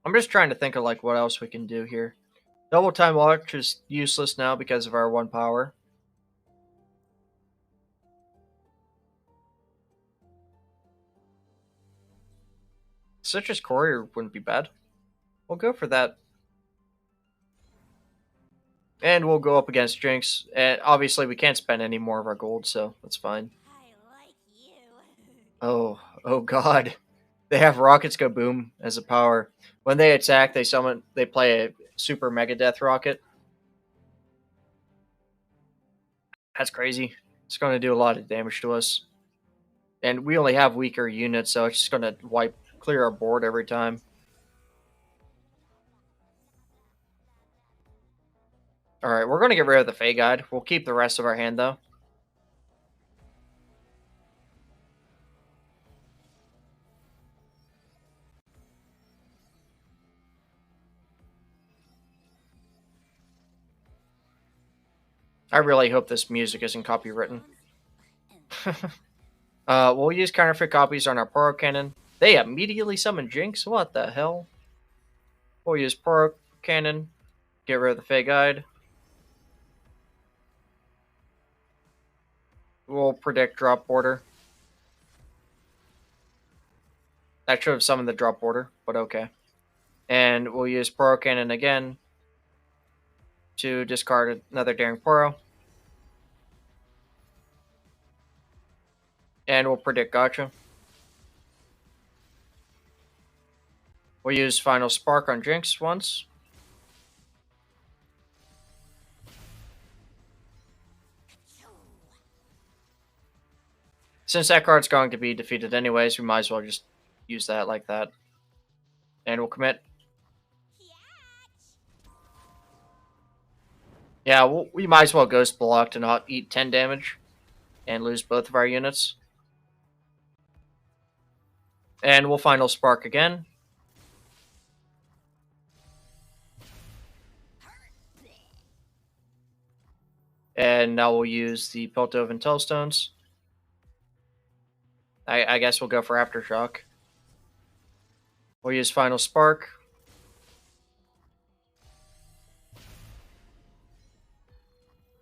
I'm just trying to think of like what else we can do here. Double Time Watch is useless now because of our 1 power. Citrus Courier wouldn't be bad. We'll go for that. And we'll go up against Jinx. And obviously we can't spend any more of our gold, so that's fine. I like you. Oh god. They have Rockets Go Boom as a power. When they attack, they play a super Mega Death Rocket. That's crazy. It's going to do a lot of damage to us. And we only have weaker units, so it's just going to clear our board every time. Alright, we're going to get rid of the Fey Guide. We'll keep the rest of our hand, though. I really hope this music isn't copywritten. We'll use counterfeit copies on our Poro Cannon. They immediately summon Jinx? What the hell? We'll use Poro Cannon. Get rid of the Fey Guide. We'll predict drop border. That should have summoned the drop order, but okay. And we'll use Poro Cannon again to discard another Daring Poro. And we'll predict Gotcha. We'll use Final Spark on Jinx once. Since that card's going to be defeated anyways, we might as well just use that like that. And we'll commit. Yeah, we might as well Ghost Block to not eat 10 damage and lose both of our units. And we'll Final Spark again. And now we'll use the Piltover and Tailstones. I guess we'll go for Aftershock. We'll use Final Spark.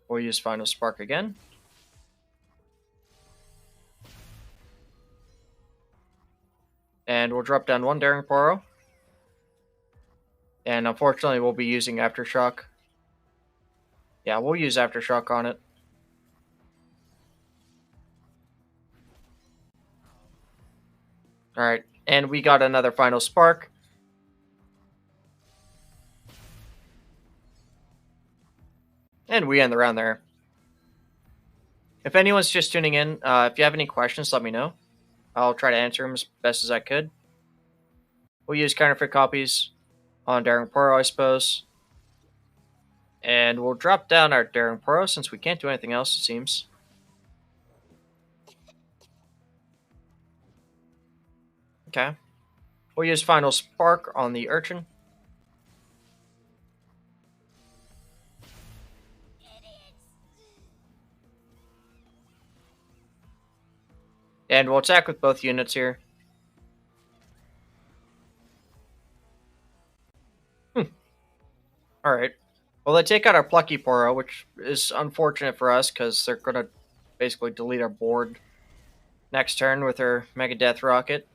We'll use Final Spark again. And we'll drop down one Daring Poro. And unfortunately, we'll be using Aftershock. Yeah, we'll use Aftershock on it. Alright, and we got another Final Spark. And we end the round there. If anyone's just tuning in, if you have any questions, let me know. I'll try to answer them as best as I could. We'll use counterfeit copies on Daring Poro, I suppose. And we'll drop down our Daring Poro since we can't do anything else, it seems. Okay. We'll use Final Spark on the Urchin. And we'll attack with both units here. Alright. Well, they take out our Plucky Poro, which is unfortunate for us because they're going to basically delete our board next turn with their Mega Death Rocket.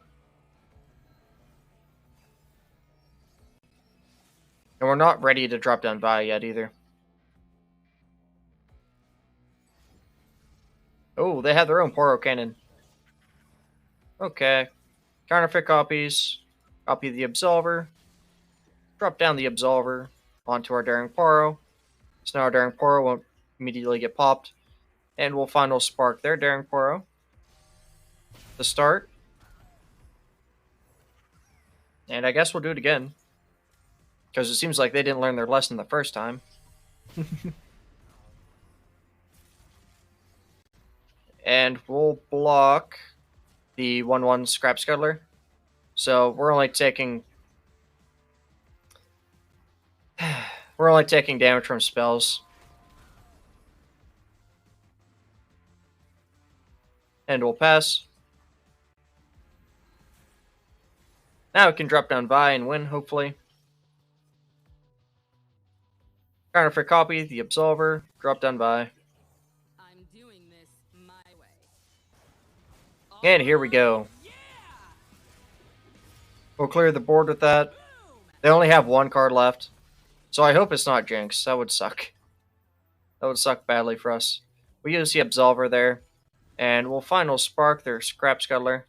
And we're not ready to drop down Vi yet either. Oh, they have their own Poro Cannon. Okay. Counterfeit copies. Copy the Absolver. Drop down the Absolver onto our Daring Poro. So now our Daring Poro won't immediately get popped. And we'll Final Spark their Daring Poro to start. And I guess we'll do it again. Because it seems like they didn't learn their lesson the first time. And we'll block the 1/1 Scrap Scuttler. So we're only taking damage from spells. And we'll pass. Now we can drop down Vi and win, hopefully. Counterfeit copy, the Absolver, drop down Vi. I'm doing this my way. And here we go. We'll clear the board with that. They only have one card left. So I hope it's not Jinx. That would suck. That would suck badly for us. We use the Absolver there. And we'll Final Spark their Scrap Scuttler.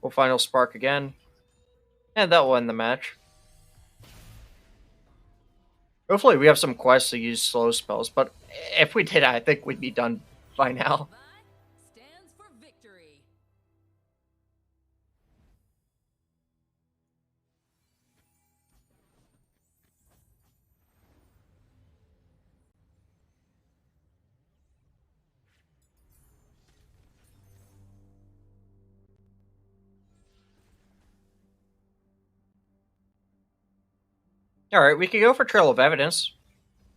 We'll Final Spark again. And that will end the match. Hopefully we have some quests to use slow spells. But if we did, I think we'd be done by now. Stands for victory. Alright, we could go for Trail of Evidence.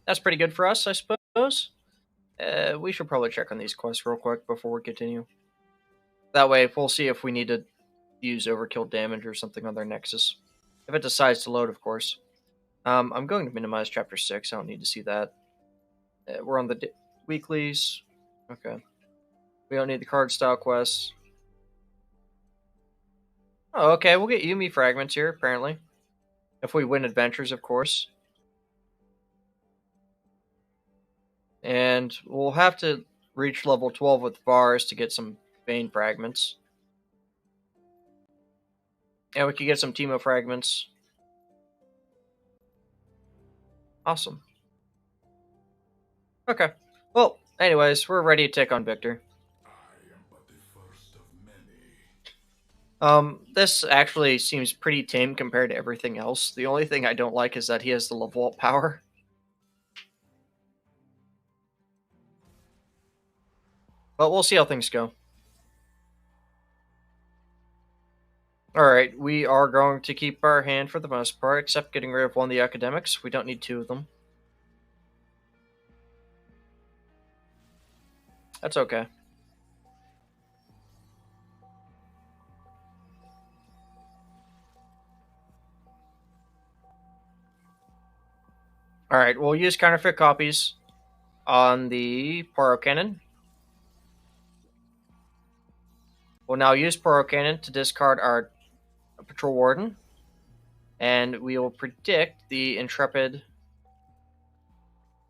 That's pretty good for us, I suppose. We should probably check on these quests real quick before we continue. That way, we'll see if we need to use overkill damage or something on their Nexus. If it decides to load, of course. I'm going to minimize Chapter 6. I don't need to see that. We're on the weeklies. Okay. We don't need the card style quests. Oh, okay, we'll get Yumi fragments here, apparently. If we win adventures, of course. And we'll have to reach level 12 with Vars to get some Bane fragments. And we could get some Teemo fragments. Awesome. Okay. Well, anyways, we're ready to take on Viktor. I am but the first of many. This actually seems pretty tame compared to everything else. The only thing I don't like is that he has the level up power. But we'll see how things go. Alright, we are going to keep our hand for the most part, except getting rid of one of the academics. We don't need two of them. That's okay. Alright, we'll use counterfeit copies on the Poro Cannon. We'll now use Poro Cannon to discard our Patrol Warden. And we will predict the Intrepid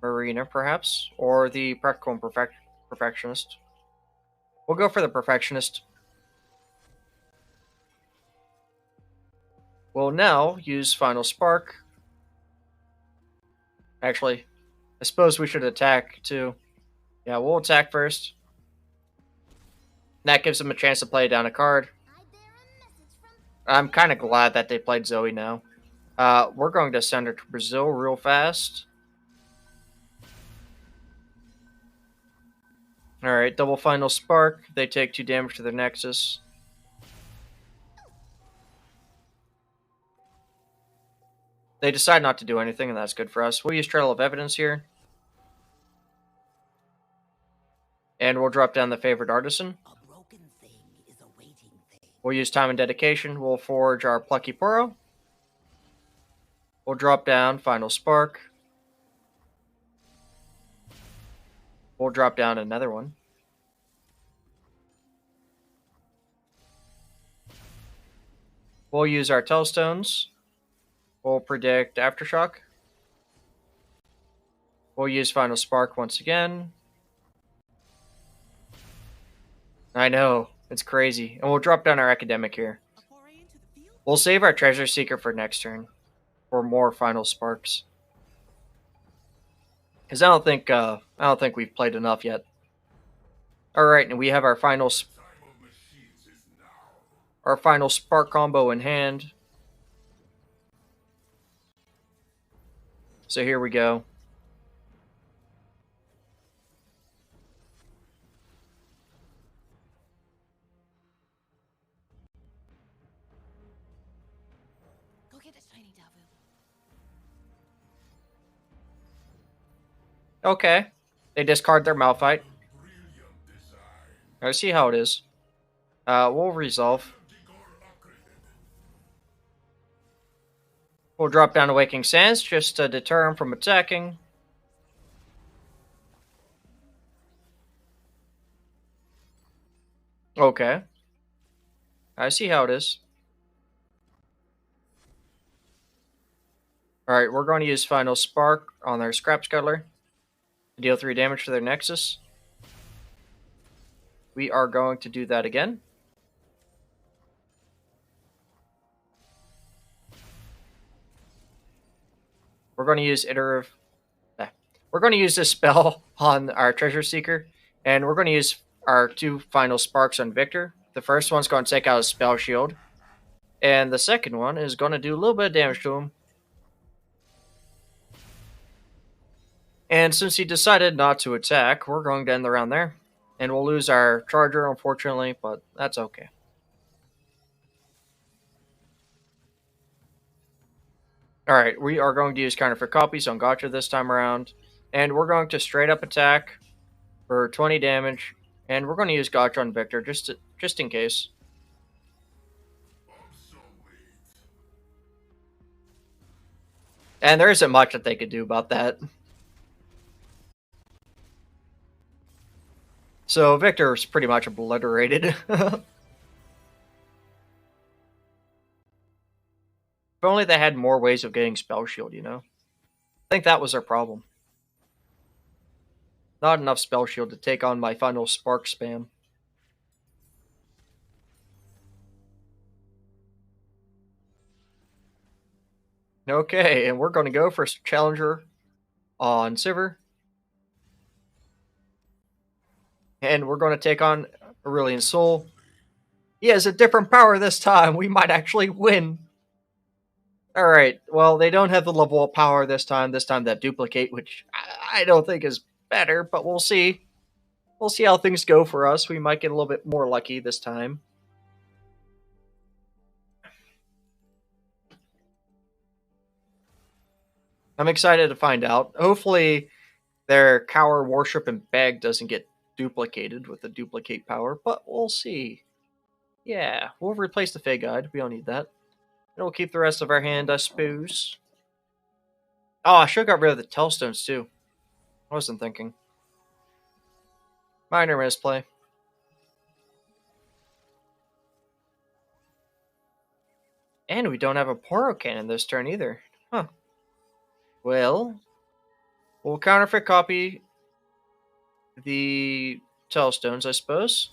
Marina, perhaps, or the Practical and Perfectionist. We'll go for the Perfectionist. We'll now use Final Spark. Actually, I suppose we should attack too. Yeah, we'll attack first. That gives them a chance to play down a card. I'm kind of glad that they played Zoe now. We're going to send her to Brazil real fast. Alright, double Final Spark. They take 2 damage to their Nexus. They decide not to do anything, and that's good for us. We'll use Trail of Evidence here. And we'll drop down the Favored Artisan. We'll use Time and Dedication. We'll forge our Plucky Poro. We'll drop down Final Spark. We'll drop down another one. We'll use our Tellstones. We'll predict Aftershock. We'll use Final Spark once again. I know, it's crazy. And we'll drop down our Academic here. We'll save our Treasure Seeker for next turn. For more Final Sparks. Because I don't think we've played enough yet. Alright, and we have our final Spark combo in hand. So here we go. Go get a shiny Davu. Okay. They discard their Malphite. I see how it is. We'll resolve. We'll drop down Awakening Sands just to deter him from attacking. Okay. I see how it is. Alright, we're going to use Final Spark on their Scrap Scuttler. Deal 3 damage to their Nexus. We are going to do that again. We're going to use iterative. We're going to use this spell on our Treasure Seeker, and we're going to use our 2 Final Sparks on Viktor. The first one's going to take out his Spell Shield, and the second one is going to do a little bit of damage to him. And since he decided not to attack, we're going to end the round there. And we'll lose our Charger, unfortunately, but that's okay. Alright, we are going to use Counterfeit Copies on Gotcha this time around. And we're going to straight up attack for 20 damage. And we're going to use Gotcha on Viktor, just in case. And there isn't much that they could do about that. So Viktor's pretty much obliterated. If only they had more ways of getting Spell Shield, you know? I think that was their problem. Not enough Spell Shield to take on my final Spark spam. Okay, and we're going to go for Challenger on Sivir. And we're going to take on Aurelion Sol. He has a different power this time. We might actually win. Alright, well, they don't have the level up power this time. This time that duplicate, which I don't think is better, but we'll see. We'll see how things go for us. We might get a little bit more lucky this time. I'm excited to find out. Hopefully their Cower, Worship, and Beg doesn't get duplicated with the duplicate power, but we'll see. Yeah, we'll replace the Fey Guide. We don't need that. And we'll keep the rest of our hand, I suppose. Oh, I should have got rid of the Telstones, too. I wasn't thinking. Minor misplay. And we don't have a Poro Cannon this turn either. Huh. Well, we'll counterfeit copy the Telstones, I suppose.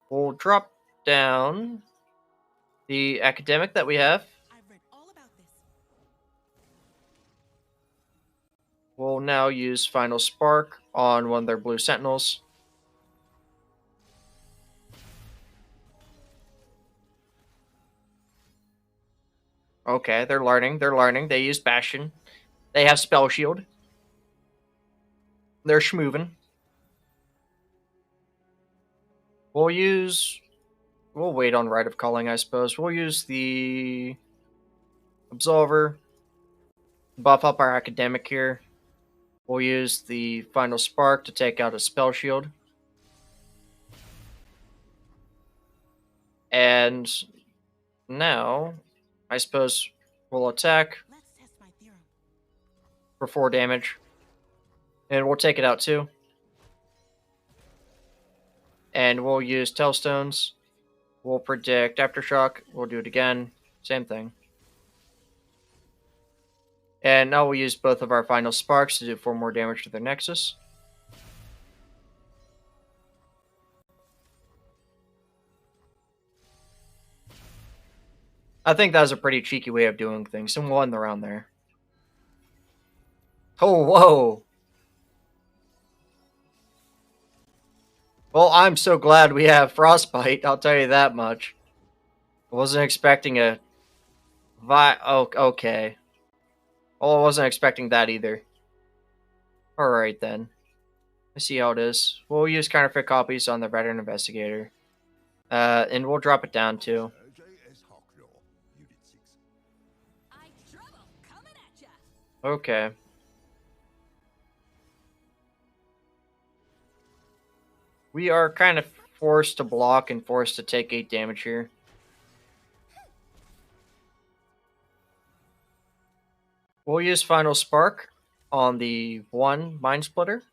We'll drop down the Academic that we have. I've read all about this. We'll now use Final Spark on one of their blue Sentinels. Okay, they're learning. They're learning. They use Bastion. They have Spell Shield. They're schmoovin'. We'll wait on Rite of Calling, I suppose. We'll use the Absolver. Buff up our Academic here. We'll use the Final Spark to take out a Spell Shield. And now, I suppose we'll attack Let's test my theorem. for 4 damage. And we'll take it out too. And we'll use Telstones. We'll predict Aftershock. We'll do it again. Same thing. And now we'll use both of our Final Sparks to do 4 more damage to their Nexus. I think that was a pretty cheeky way of doing things, and we'll end the round there. Oh, whoa! Well, I'm so glad we have Frostbite, I'll tell you that much. I wasn't expecting a... Oh, okay. Well, I wasn't expecting that either. Alright then. Let's see how it is. We'll use counterfeit copies on the Veteran Investigator. And we'll drop it down too. I trouble coming at ya. Okay. We are kind of forced to block and forced to take 8 damage here. We'll use Final Spark on the 1 Mind Splitter.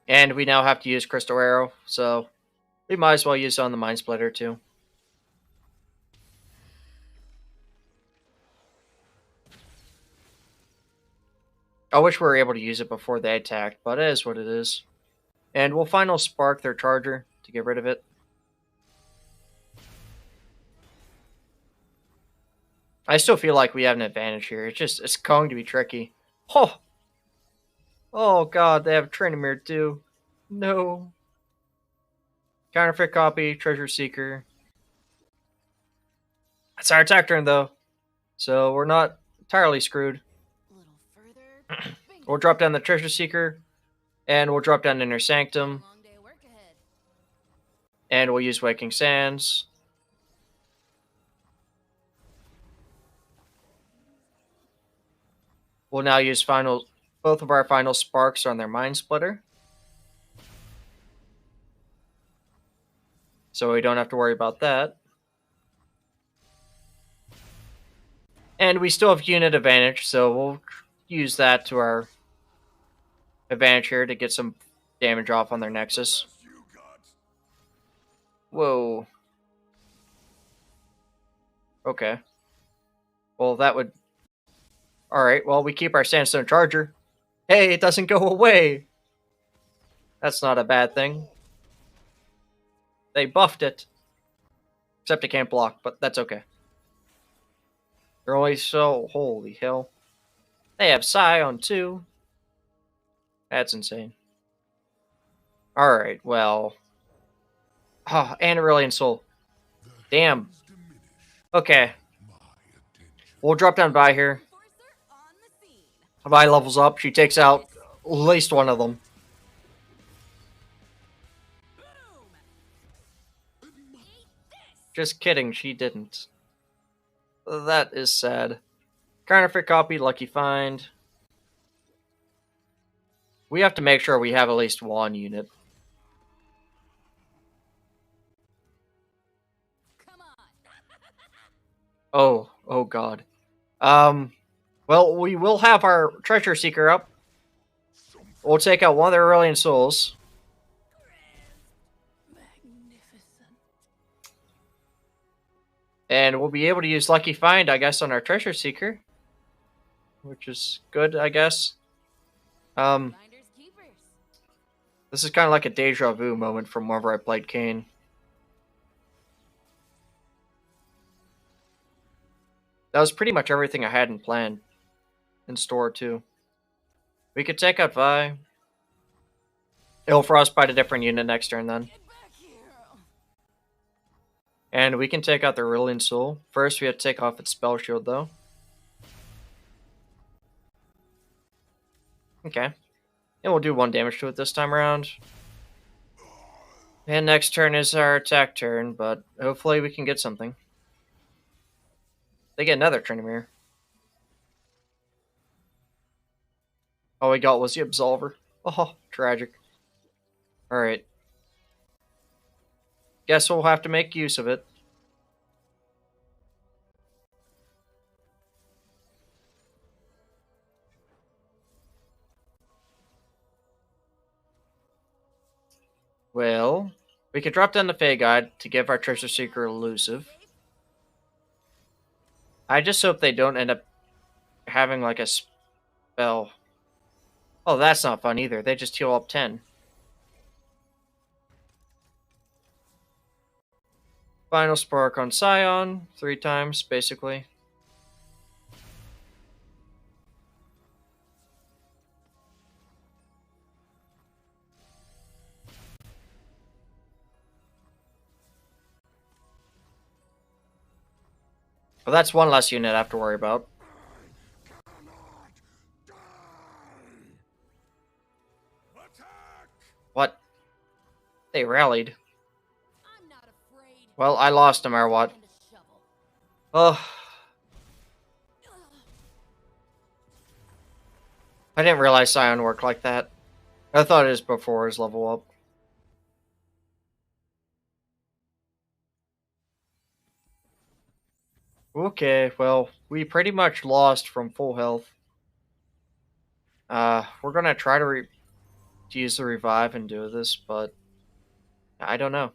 And we now have to use Crystal Arrow, so we might as well use it on the Mind Splitter too. I wish we were able to use it before they attacked, but it is what it is. And we'll Final Spark their Charger to get rid of it. I still feel like we have an advantage here. It's going to be tricky. Oh! Oh god, they have Training too. No. Counterfeit copy, Treasure Seeker. It's our attack turn though. So we're not entirely screwed. A little further. We'll drop down the Treasure Seeker. And we'll drop down Inner Sanctum. Long day of work ahead. And we'll use Waking Sands. We'll now use both of our Final Sparks on their Mind Splitter. So we don't have to worry about that. And we still have unit advantage, so we'll use that to our advantage here to get some damage off on their Nexus. Whoa. Okay. Well, that would... Alright, well, we keep our Sandstone Charger. Hey, it doesn't go away! That's not a bad thing. They buffed it. Except it can't block, but that's okay. They're only so... Holy hell. They have Scion, too. That's insane. Alright, well... Oh, and Aurelion Sol. Damn. Okay. We'll drop down Vi here. Vi levels up. She takes out at least one of them. Just kidding, she didn't. That is sad. Counterfeit copy, lucky find. We have to make sure we have at least one unit. Oh god. Well, we will have our Treasure Seeker up. We'll take out one of their Aurelion Sols. And we'll be able to use Lucky Find, I guess, on our Treasure Seeker. Which is good, I guess. This is kind of like a deja vu moment from whenever I played Kayn. That was pretty much everything I had in plan. In store, too. We could take out Vi. It'll frostbite a different unit next turn, then. And we can take out the Aurelion Sol. First, we have to take off its spell shield, though. Okay. And we'll do 1 damage to it this time around. And next turn is our attack turn, but hopefully we can get something. They get another Trinimir. All we got was the Absolver. Oh, tragic. Alright. Guess we'll have to make use of it. Well, we could drop down the Fey Guide to give our Treasure Seeker elusive. I just hope they don't end up having like a spell. Oh, that's not fun either. They just heal up 10. Final Spark on Scion. 3 times, basically. Well, that's one less unit I have to worry about. What? They rallied. Well, I lost him, or what? Oh. I didn't realize Scion worked like that. I thought it was before his level up. Okay, well, we pretty much lost from full health. We're gonna try to use the revive and do this, but I don't know.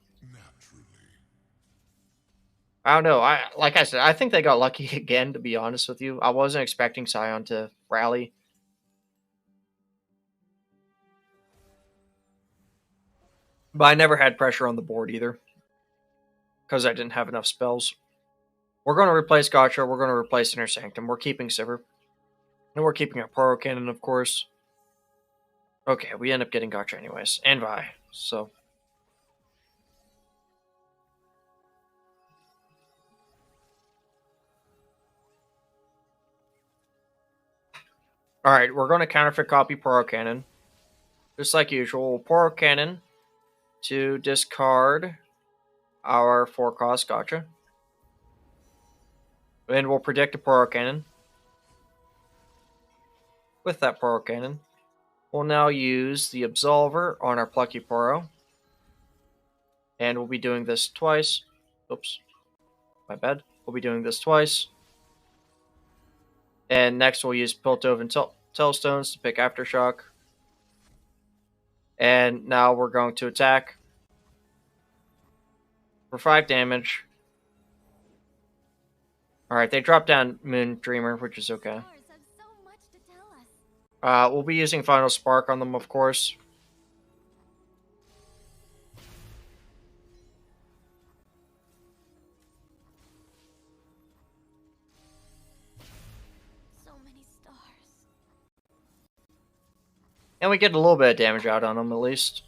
I don't know. Like I said, I think they got lucky again, to be honest with you. I wasn't expecting Scion to rally. But I never had pressure on the board either. Because I didn't have enough spells. We're going to replace Gotcha. We're going to replace Inner Sanctum. We're keeping Sivir. And we're keeping our Poro Cannon, of course. Okay, we end up getting Gotcha anyways. And Vi. So... Alright, we're going to counterfeit copy Poro Cannon. Just like usual. Poro Cannon to discard our 4-cost Gotcha. And we'll predict a Poro Cannon. With that Poro Cannon, we'll now use the Absolver on our Plucky Poro. And we'll be doing this twice. Oops. My bad. We'll be doing this twice. And next we'll use Piltover and Telstones to pick Aftershock. And now we're going to attack for 5 damage. Alright, they dropped down Moon Dreamer, which is okay. Stars have so much to tell us. We'll be using Final Spark on them, of course. So many stars. And we get a little bit of damage out on them, at least.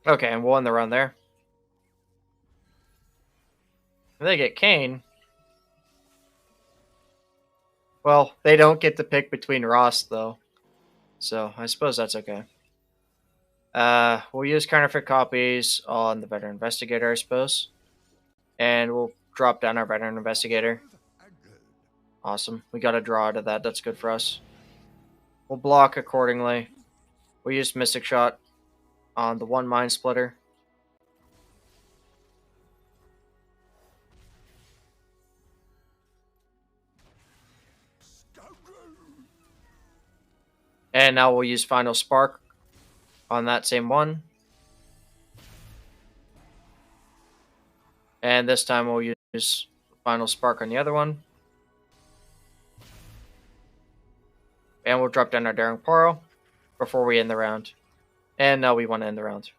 Okay, and we'll end the run there. If they get Kayn, well, they don't get to pick between Ross, though. So, I suppose that's okay. We'll use counterfeit copies on the Veteran Investigator, I suppose. And we'll drop down our Veteran Investigator. Awesome. We got a draw out of that. That's good for us. We'll block accordingly. We'll use Mystic Shot on the 1 Mind Splitter. And now we'll use Final Spark on that same one. And this time we'll use Final Spark on the other one. And we'll drop down our Daring Poro before we end the round. And now we want to end the round.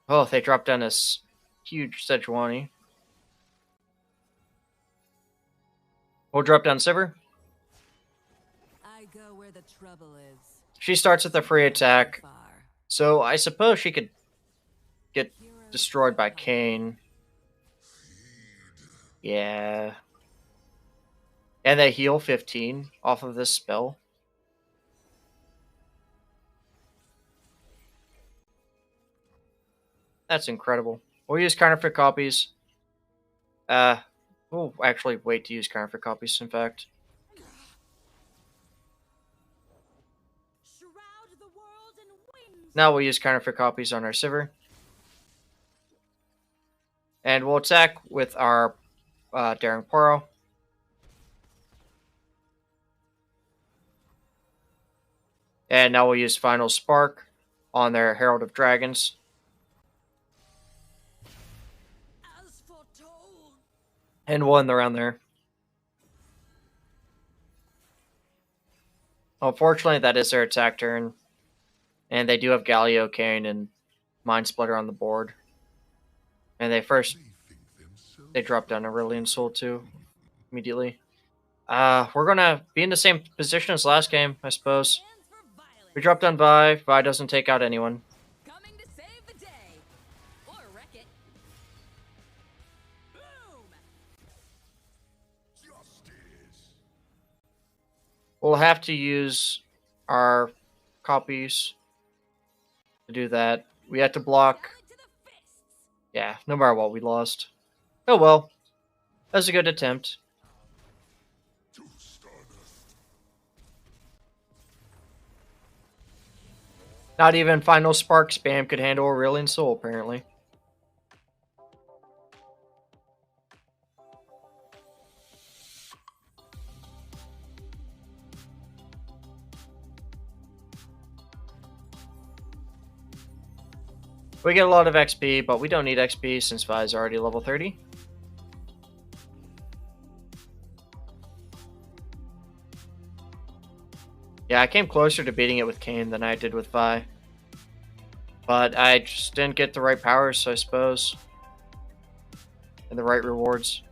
Oh, they dropped down this huge Sejuani. We'll drop down Sivir. I go where the trouble is. She starts with a free attack. So I suppose she could get destroyed by Kayn. Yeah. And they heal 15 off of this spell. That's incredible. We'll use counterfeit copies. We'll actually wait to use counterfeit copies, in fact. Shroud the world in wings. Now we'll use counterfeit copies on our Sivir. And we'll attack with our Daring Poro. And now we'll use Final Spark on their Herald of Dragons. As foretold. And we'll end the round there. Unfortunately, that is their attack turn. And they do have Galio, Kayn, and Mind Splitter on the board. And they drop down Aurelion Sol too, immediately. We're gonna be in the same position as last game, I suppose. Hands for violence. We drop down Vi. Vi doesn't take out anyone. Coming to save the day. Or wreck it. Boom! Justice. We'll have to use our copies to do that. We have to block. Down to the fists. Yeah, no matter what, we lost. Oh well. That was a good attempt. To Stardust. Not even Final Spark spam could handle Aurelion Sol, apparently. We get a lot of XP, but we don't need XP since Vi is already level 30. Yeah, I came closer to beating it with Kayn than I did with Vi. But I just didn't get the right powers, I suppose. And the right rewards.